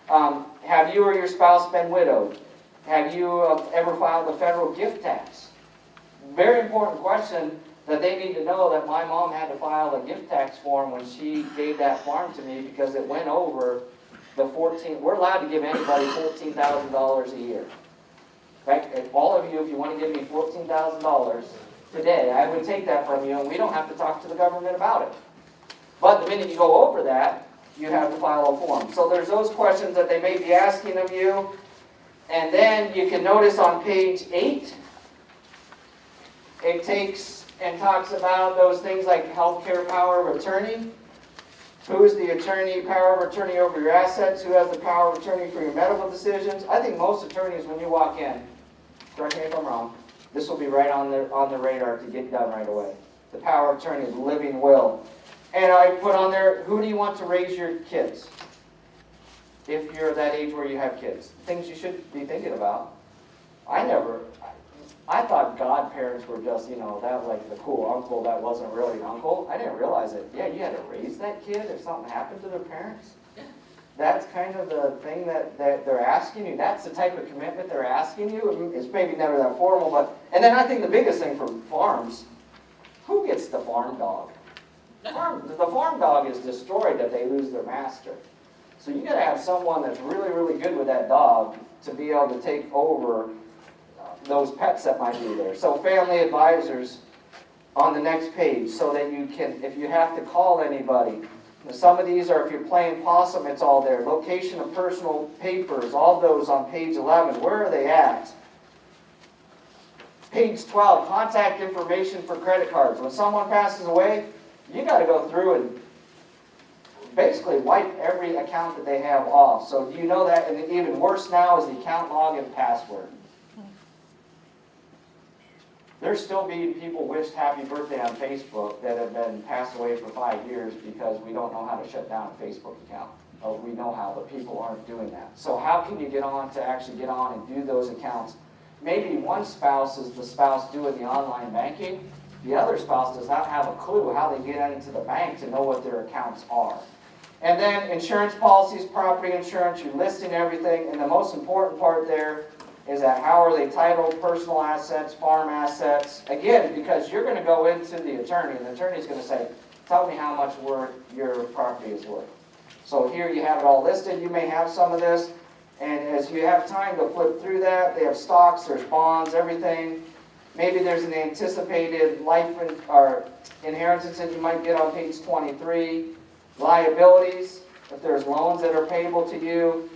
[SPEAKER 3] Have you or your spouse been widowed? Have you ever filed a federal gift tax? Very important question that they need to know, that my mom had to file a gift tax form when she gave that farm to me because it went over the 14, we're allowed to give anybody $14,000 a year. In fact, all of you, if you want to give me $14,000 today, I would take that from you, and we don't have to talk to the government about it. But the minute you go over that, you have to file a form. So there's those questions that they may be asking of you. And then you can notice on page 8, it takes and talks about those things like healthcare power of attorney. Who is the attorney, power of attorney over your assets? Who has the power of attorney for your medical decisions? I think most attorneys, when you walk in, correct me if I'm wrong, this will be right on the radar to get done right away. The power of attorney, the living will. And I put on there, who do you want to raise your kids? If you're that age where you have kids. Things you should be thinking about. I thought godparents were just, that was like the cool uncle that wasn't really an uncle. I didn't realize it. Yeah, you had to raise that kid if something happened to their parents. That's kind of the thing that they're asking you. That's the type of commitment they're asking you. It's maybe never that formal, but, and then I think the biggest thing for farms, who gets the farm dog? The farm dog is destroyed if they lose their master. So you gotta have someone that's really, really good with that dog to be able to take over those pets that might be there. So family advisors on the next page, so that you can, if you have to call anybody, some of these are, if you're playing possum, it's all there. Location of personal papers, all those on page 11. Where are they at? Page 12, contact information for credit cards. When someone passes away, you got to go through and basically wipe every account that they have off. So do you know that? And even worse now is the account log and password. There's still being people wished happy birthday on Facebook that have been passed away for 5 years because we don't know how to shut down a Facebook account. Or we know how, but people aren't doing that. So how can you get on to actually get on and do those accounts? Maybe one spouse is the spouse doing the online banking. The other spouse does not have a clue how they get into the bank to know what their accounts are. And then insurance policies, property insurance, you're listing everything. And the most important part there is that how are they titled, personal assets, farm assets. Again, because you're going to go into the attorney, and the attorney's going to say, tell me how much worth your property is worth. So here you have it all listed. You may have some of this. And as you have time to flip through that, they have stocks, there's bonds, everything. Maybe there's an anticipated life or inheritance that you might get on page 23. Liabilities, if there's loans that are payable to you,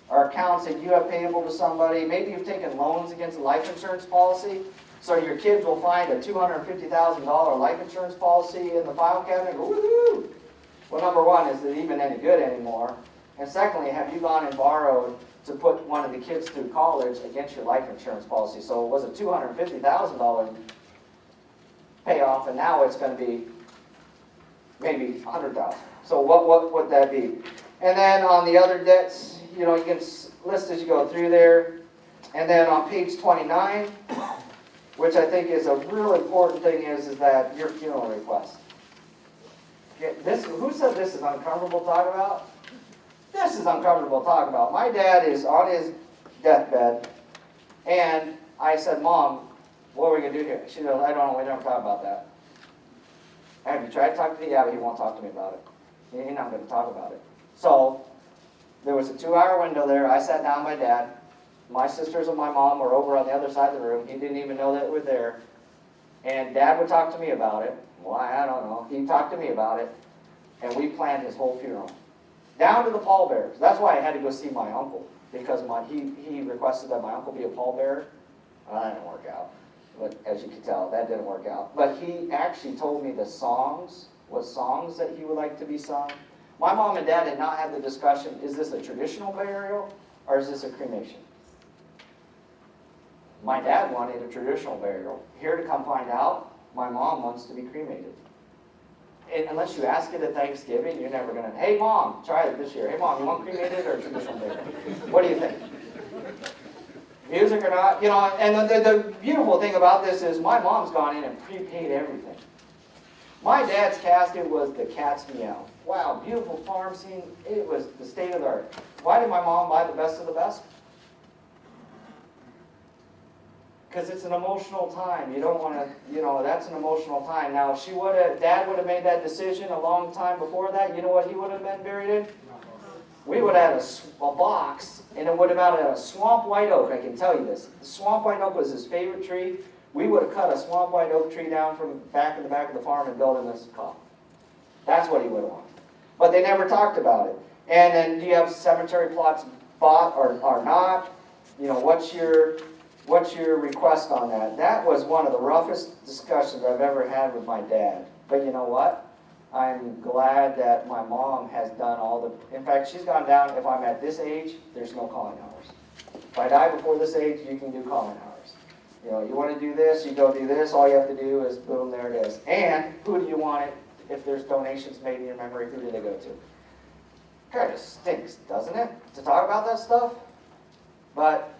[SPEAKER 3] or accounts that you have payable to somebody. Maybe you've taken loans against a life insurance policy, so your kids will find a $250,000 life insurance policy in the file cabinet and go, woohoo! Well, number one, is it even any good anymore? And secondly, have you gone and borrowed to put one of the kids through college against your life insurance policy? So it was a $250,000 payoff, and now it's going to be maybe $100,000. So what would that be? And then on the other debts, you can list as you go through there. And then on page 29, which I think is a real important thing, is that your funeral request. Okay, who said this is uncomfortable to talk about? This is uncomfortable to talk about. My dad is on his deathbed, and I said, Mom, what are we going to do here? She goes, I don't know, we never talk about that. Have you tried to talk to me? Yeah, but he won't talk to me about it. He's not going to talk about it. So, there was a 2-hour window there. I sat down with my dad. My sisters and my mom were over on the other side of the room. He didn't even know that it was there. And Dad would talk to me about it. Why, I don't know. He talked to me about it. And we planned his whole funeral. Down to the pallbearers. That's why I had to go see my uncle. Because he requested that my uncle be a pallbearer. That didn't work out. But as you can tell, that didn't work out. But he actually told me the songs, what songs that he would like to be sung. My mom and dad had not had the discussion, is this a traditional burial or is this a cremation? My dad wanted a traditional burial. Here to come find out, my mom wants to be cremated. And unless you ask it at Thanksgiving, you're never going to, hey Mom, try it this year. Hey Mom, you want cremated or traditional burial? What do you think? Music or not? You know, and the beautiful thing about this is my mom's gone in and prepaid everything. My dad's casket was the cat's meow. Wow, beautiful farm scene. It was the state of the art. Why did my mom buy the best of the best? Because it's an emotional time. You don't want to, that's an emotional time. Now, if Dad would have made that decision a long time before that, you know what he would have been buried in? We would have had a box, and it would have had a swamp white oak, I can tell you this. The swamp white oak was his favorite tree. We would have cut a swamp white oak tree down from back in the back of the farm and built him this coffin. That's what he would have wanted. But they never talked about it. And then do you have cemetery plots bought or not? What's your request on that? That was one of the roughest discussions I've ever had with my dad. But you know what? I'm glad that my mom has done in fact, she's gone down, if I'm at this age, there's no calling hours. If I die before this age, you can do calling hours. You want to do this, you go do this, all you have to do is boom, there it is. And who do you want it, if there's donations made in your memory, who do they go to? Kind of stinks, doesn't it, to talk about that stuff? But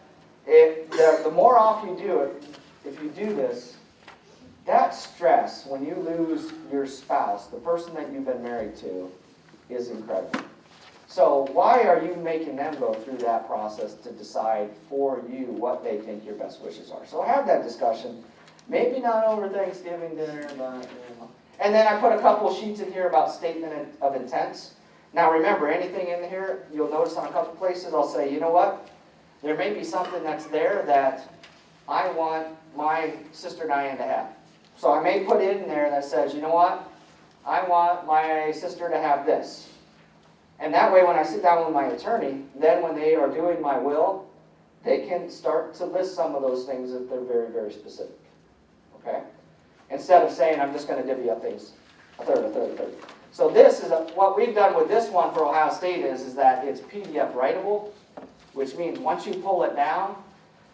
[SPEAKER 3] the more off you do it, if you do this, that stress when you lose your spouse, the person that you've been married to, is incredible. So why are you making them go through that process to decide for you what they think your best wishes are? So have that discussion. Maybe not over Thanksgiving dinner, but And then I put a couple sheets in here about statement of intents. Now remember, anything in here, you'll notice on a couple places, I'll say, you know what? There may be something that's there that I want my sister Diane to have. So I may put in there that says, you know what? I want my sister to have this. And that way when I sit down with my attorney, then when they are doing my will, they can start to list some of those things if they're very, very specific. Okay? Instead of saying, I'm just going to divvy up things a third. So this is what we've done with this one for Ohio State is that it's PDF writable, which means once you pull it down,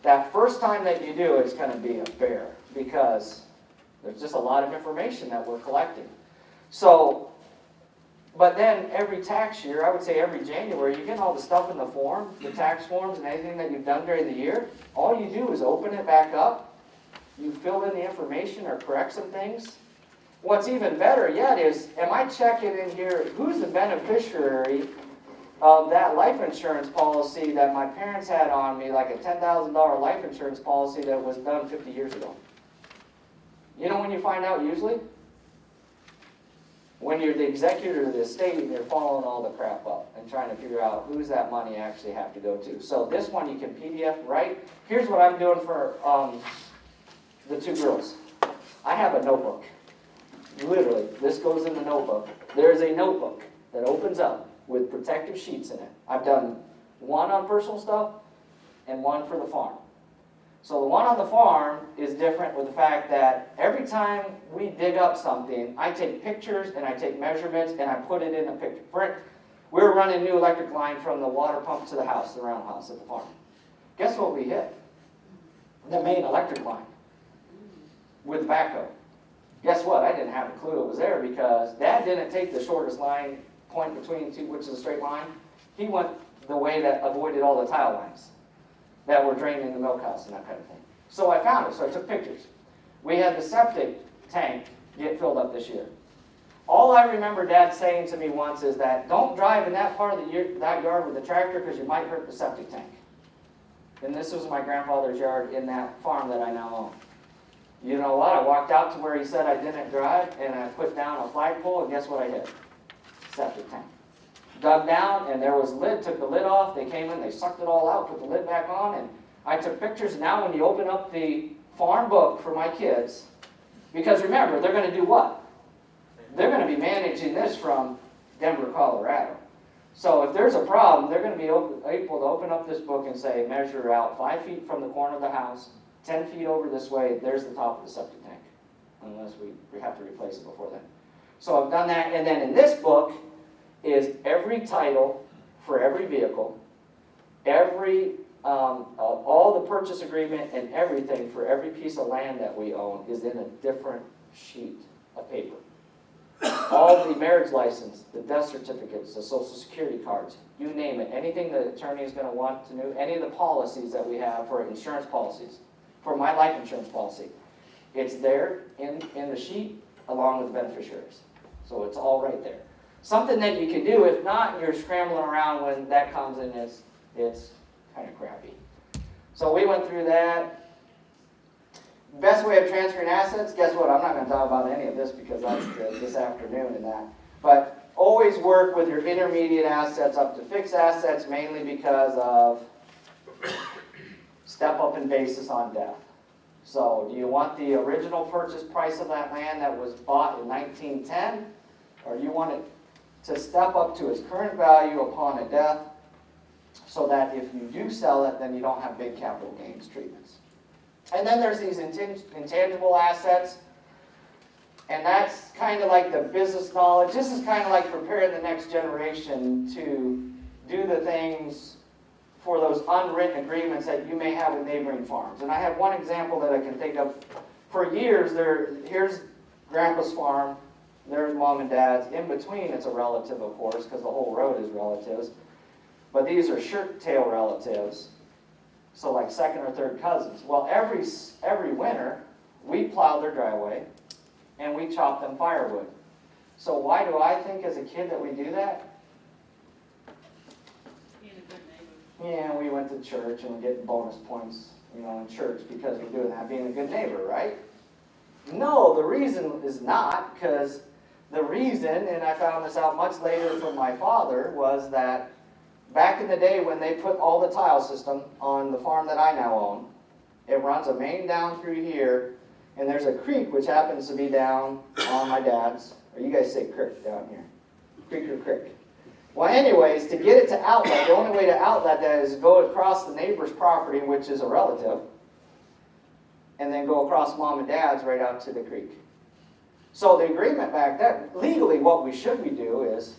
[SPEAKER 3] that first time that you do it's going to be a bear because there's just a lot of information that we're collecting. So, but then every tax year, I would say every January, you get all the stuff in the form, the tax forms and anything that you've done during the year. All you do is open it back up, you fill in the information or correct some things. What's even better yet is, am I checking in here, who's the beneficiary of that life insurance policy that my parents had on me, like a $10,000 life insurance policy that was done 50 years ago? You know when you find out usually? When you're the executor of the estate and you're following all the crap up and trying to figure out who's that money actually have to go to. So this one you can PDF write. Here's what I'm doing for the two girls. I have a notebook. Literally, this goes in the notebook. There's a notebook that opens up with protective sheets in it. I've done one on personal stuff and one for the farm. So the one on the farm is different with the fact that every time we dig up something, I take pictures and I take measurements and I put it in a picture. We were running a new electric line from the water pump to the house, the roundhouse at the farm. Guess what we hit? The main electric line with the backhoe. Guess what? I didn't have a clue it was there because Dad didn't take the shortest line point between two, which is a straight line. He went the way that avoided all the tile lines. that were draining the milk house and that kind of thing. So I found it, so I took pictures. We had the septic tank get filled up this year. All I remember Dad saying to me once is that, don't drive in that part of that yard with the tractor because you might hurt the septic tank. And this was my grandfather's yard in that farm that I now own. You know what? I walked out to where he said I didn't drive, and I put down a flagpole, and guess what I hit? Septic tank. Dug down, and there was a lid, took the lid off, they came in, they sucked it all out, put the lid back on, and I took pictures. Now when you open up the farm book for my kids, because remember, they're going to do what? They're going to be managing this from Denver, Colorado. So if there's a problem, they're going to be able to open up this book and say, measure out 5 feet from the corner of the house, 10 feet over this way, there's the top of the septic tank, unless we have to replace it before then. So I've done that, and then in this book is every title for every vehicle, all the purchase agreement and everything for every piece of land that we own is in a different sheet of paper. All the marriage license, the death certificates, the social security cards, you name it, anything the attorney is going to want to know, any of the policies that we have for insurance policies, for my life insurance policy, it's there in the sheet along with the beneficiaries. So it's all right there. Something that you can do, if not, you're scrambling around when that comes in, it's kind of crappy. So we went through that. Best way of transferring assets, guess what? I'm not going to talk about any of this because that's this afternoon and that. But always work with your intermediate assets up to fixed assets, mainly because of step up in basis on death. So do you want the original purchase price of that land that was bought in 1910? Or you want it to step up to its current value upon a death so that if you do sell it, then you don't have big capital gains treatments. And then there's these intangible assets, and that's kind of like the business knowledge. This is kind of like preparing the next generation to do the things for those unwritten agreements that you may have with neighboring farms. And I have one example that I can think of. For years, here's Grandpa's farm, there's Mom and Dad's. In between, it's a relative, of course, because the whole road is relatives. But these are shirt tail relatives. So like second or third cousins. Well, every winter, we plow their driveway and we chop them firewood. So why do I think as a kid that we do that?
[SPEAKER 4] Being a good neighbor.
[SPEAKER 3] Yeah, we went to church and we get bonus points, in church because we're doing that, being a good neighbor, right? No, the reason is not, because the reason, and I found this out much later from my father, was that back in the day when they put all the tile system on the farm that I now own, it runs a main down through here, and there's a creek which happens to be down on my dad's, or you guys say creek down here, creek or creek. Well anyways, to get it to outlet, the only way to outlet that is go across the neighbor's property, which is a relative, and then go across Mom and Dad's right out to the creek. So the agreement back then, legally what we do is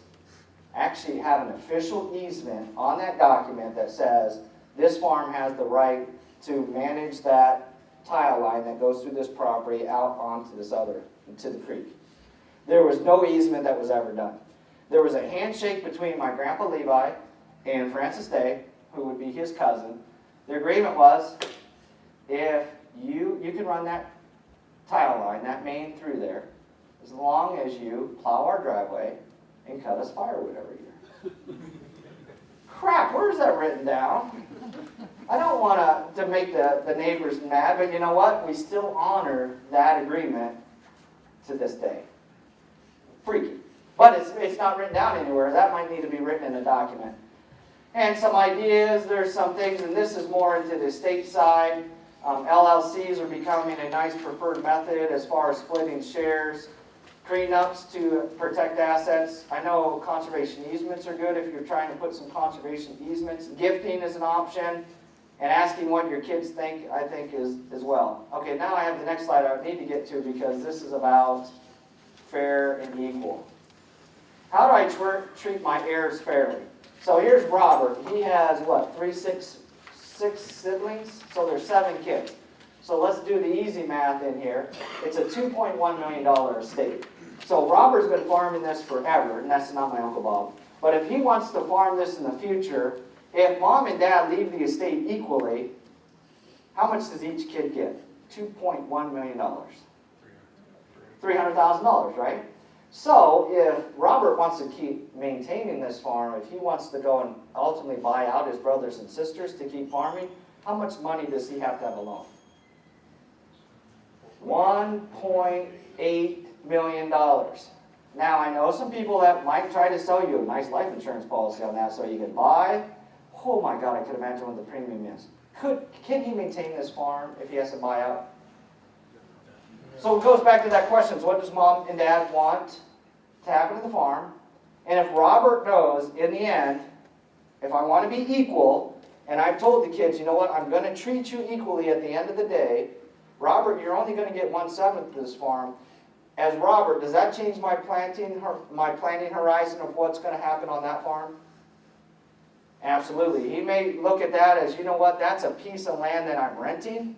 [SPEAKER 3] actually have an official easement on that document that says this farm has the right to manage that tile line that goes through this property out onto this to the creek. There was no easement that was ever done. There was a handshake between my Grandpa Levi and Francis Day, who would be his cousin. The agreement was, if you can run that tile line, that main through there, as long as you plow our driveway and cut us firewood every year. Crap, where's that written down? I don't want to make the neighbors mad, but you know what? We still honor that agreement to this day. Freaky. But it's not written down anywhere. That might need to be written in a document. And some ideas, there's some things, and this is more into the state side. LLCs are becoming a nice preferred method as far as splitting shares. Prenups to protect assets. I know conservation easements are good if you're trying to put some conservation easements. Gifting is an option. And asking what your kids think, I think, is as well. Okay, now I have the next slide I need to get to because this is about fair and equal. How do I treat my heirs fairly? So here's Robert. He has, six siblings? So there's 7 kids. So let's do the easy math in here. It's a $2.1 million estate. So Robert's been farming this forever, and that's not my Uncle Bob. But if he wants to farm this in the future, If mom and dad leave the estate equally, how much does each kid get? $2.1 million. $300,000, right? So if Robert wants to keep maintaining this farm, if he wants to go and ultimately buy out his brothers and sisters to keep farming, how much money does he have to have a loan? $1.8 million. Now, I know some people that might try to sell you a nice life insurance policy on that so you can buy. Oh my God, I could imagine what the premium is. Can he maintain this farm if he has to buy out? So it goes back to that question. So what does mom and dad want to happen to the farm? And if Robert knows, in the end, if I want to be equal, and I've told the kids, you know what, I'm going to treat you equally at the end of the day. Robert, you're only going to get 1/7 of this farm. As Robert, does that change my planting horizon of what's going to happen on that farm? Absolutely. He may look at that as, you know what, that's a piece of land that I'm renting,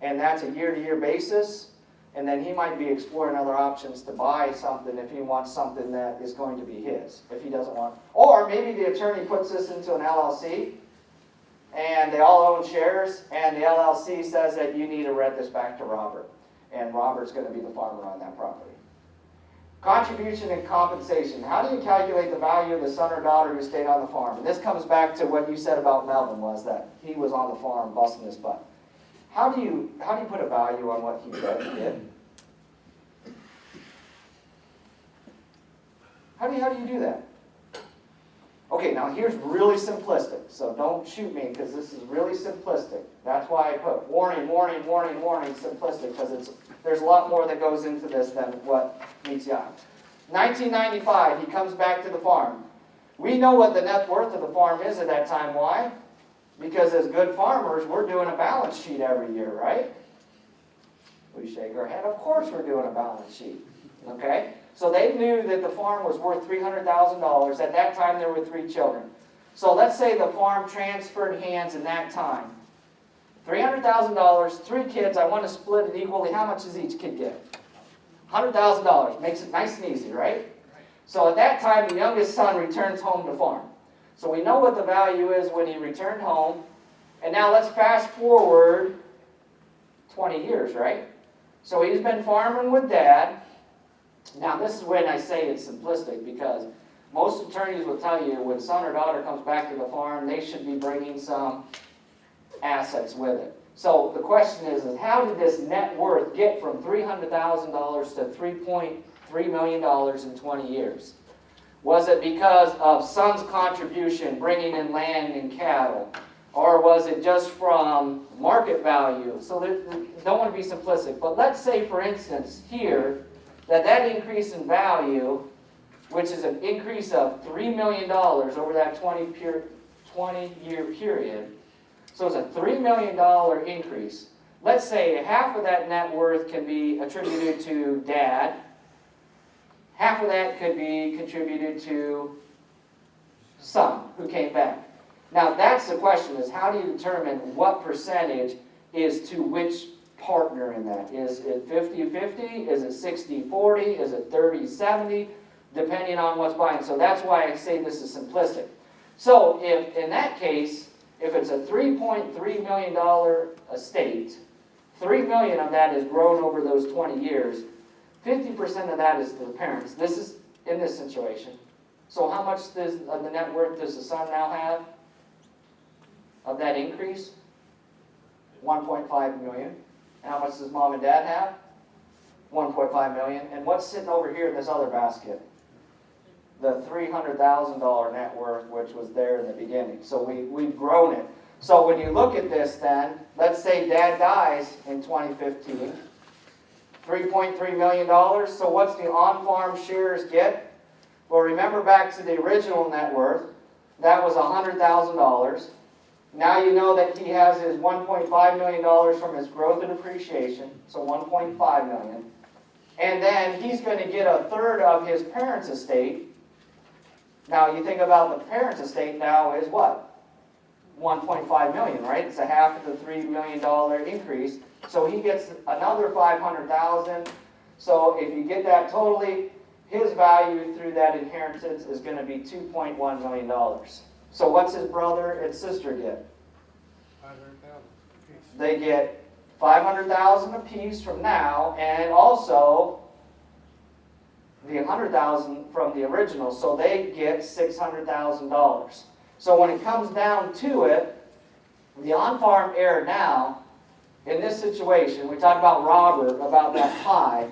[SPEAKER 3] and that's a year-to-year basis. And then he might be exploring other options to buy something if he wants something that is going to be his, if he doesn't want. Or maybe the attorney puts this into an LLC, and they all own shares, and the LLC says that you need to rent this back to Robert, and Robert's going to be the farmer on that property. Contribution and compensation. How do you calculate the value of the son or daughter who stayed on the farm? And this comes back to what you said about Melvin, was that he was on the farm busting his butt. How do you put a value on what he did? How do you do that? Okay, now here's really simplistic, so don't shoot me because this is really simplistic. That's why I put warning, warning, warning, warning, simplistic, because there's a lot more that goes into this than what meets the eye. 1995, he comes back to the farm. We know what the net worth of the farm is at that time. Why? Because as good farmers, we're doing a balance sheet every year, right? We shake our head. Of course we're doing a balance sheet. Okay? So they knew that the farm was worth $300,000. At that time, there were 3 children. So let's say the farm transferred hands in that time. $300,000, 3 kids. I want to split it equally. How much does each kid get? $100,000. Makes it nice and easy, right? So at that time, the youngest son returns home to farm. So we know what the value is when he returned home. And now let's fast forward 20 years, right? So he's been farming with Dad. Now this is when I say it's simplistic, because most attorneys will tell you when son or daughter comes back to the farm, they should be bringing some assets with it. So the question is how did this net worth get from $300,000 to $3.3 million in 20 years? Was it because of son's contribution, bringing in land and cattle? Or was it just from market value? So don't want to be simplistic. But let's say, for instance, here, that increase in value, which is an increase of $3 million over that 20-year period. So it's a $3 million increase. Let's say half of that net worth can be attributed to Dad. Half of that could be contributed to son who came back. Now that's the question, is how do you determine what percentage is to which partner in that? Is it 50-50? Is it 60-40? Is it 30-70? Depending on what's buying. So that's why I say this is simplistic. So if in that case, if it's a $3.3 million estate, $3 million of that is grown over those 20 years, 50% of that is to the parents. This is in this situation. So how much of the net worth does the son now have of that increase? $1.5 million. And how much does mom and dad have? $1.5 million. And what's sitting over here in this other basket? The $300,000 net worth, which was there in the beginning. So we've grown it. So when you look at this then, let's say Dad dies in 2015. $3.3 million. So what's the on-farm shares get? Well, remember back to the original net worth. That was $100,000. Now you know that he has his $1.5 million from his growth and appreciation, so $1.5 million. And then he's going to get a third of his parents' estate. Now you think about the parents' estate now is what? $1.5 million, right? It's a half of the $3 million increase. So he gets another $500,000. So if you get that totally, his value through that inheritance is going to be $2.1 million. So what's his brother and sister get?
[SPEAKER 20] 500,000 apiece.
[SPEAKER 3] They get 500,000 apiece from now, and also the 100,000 from the original, so they get $600,000. So when it comes down to it, the on-farm heir now, in this situation, we talked about Robert, about that pie.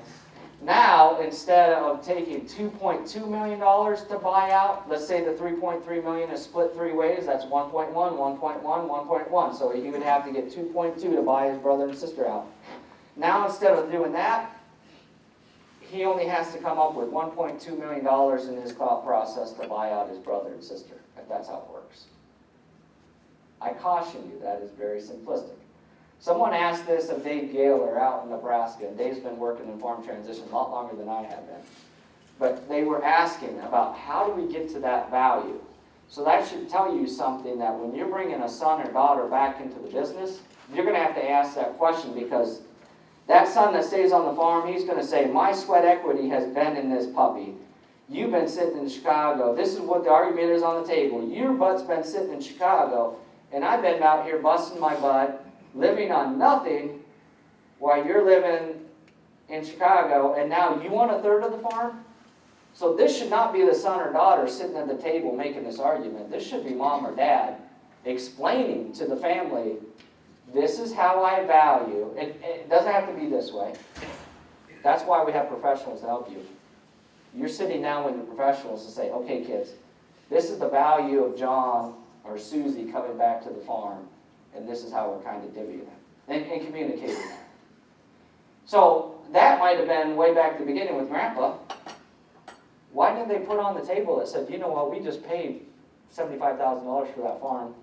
[SPEAKER 3] Now, instead of taking $2.2 million to buy out, let's say the $3.3 million is split 3 ways, that's 1.1, 1.1, 1.1. So he would have to get 2.2 to buy his brother and sister out. Now, instead of doing that, he only has to come up with $1.2 million in his thought process to buy out his brother and sister, if that's how it works. I caution you, that is very simplistic. Someone asked this of Dave Gaylor out in Nebraska, and Dave's been working in farm transition a lot longer than I have been. But they were asking about how do we get to that value? So that should tell you something, that when you're bringing a son or daughter back into the business, you're going to have to ask that question, because that son that stays on the farm, he's going to say, my sweat equity has been in this puppy. You've been sitting in Chicago. This is what the argument is on the table. Your butt's been sitting in Chicago, and I've been out here busting my butt, living on nothing, while you're living in Chicago, and now you want 1/3 of the farm? So this should not be the son or daughter sitting at the table making this argument. This should be mom or dad explaining to the family, this is how I value. It doesn't have to be this way. That's why we have professionals to help you. You're sitting down with the professionals to say, okay kids, this is the value of John or Susie coming back to the farm, and this is how we're kind of divvying it, and communicating that. So that might have been way back at the beginning with Grandpa. Why didn't they put on the table that said, you know what, we just paid $75,000 for that farm.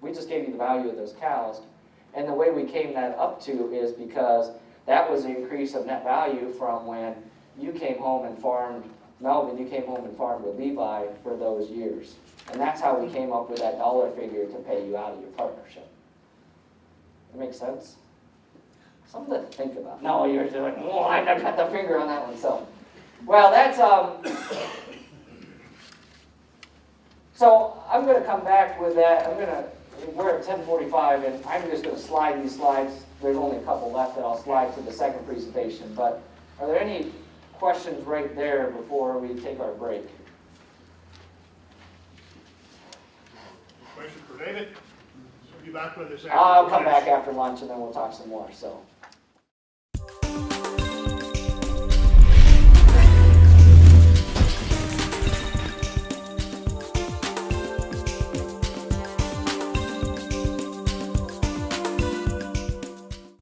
[SPEAKER 3] We just gave you the value of those cows. And the way we came that up to is because that was the increase of net value from when you came home and farmed, Melvin, you came home and farmed with Levi for those years. And that's how we came up with that dollar figure to pay you out of your partnership. That makes sense? Something to think about. No, you're just like, oh, I got the finger on that one. So, well, that's, so I'm going to come back with that. We're at 10:45, and I'm just going to slide these slides. There's only a couple left that I'll slide to the second presentation. But are there any questions right there before we take our break?
[SPEAKER 2] Question for David? So we'll be back with this after
[SPEAKER 3] I'll come
[SPEAKER 2] lunch.
[SPEAKER 3] back after lunch, and then we'll talk some more. So.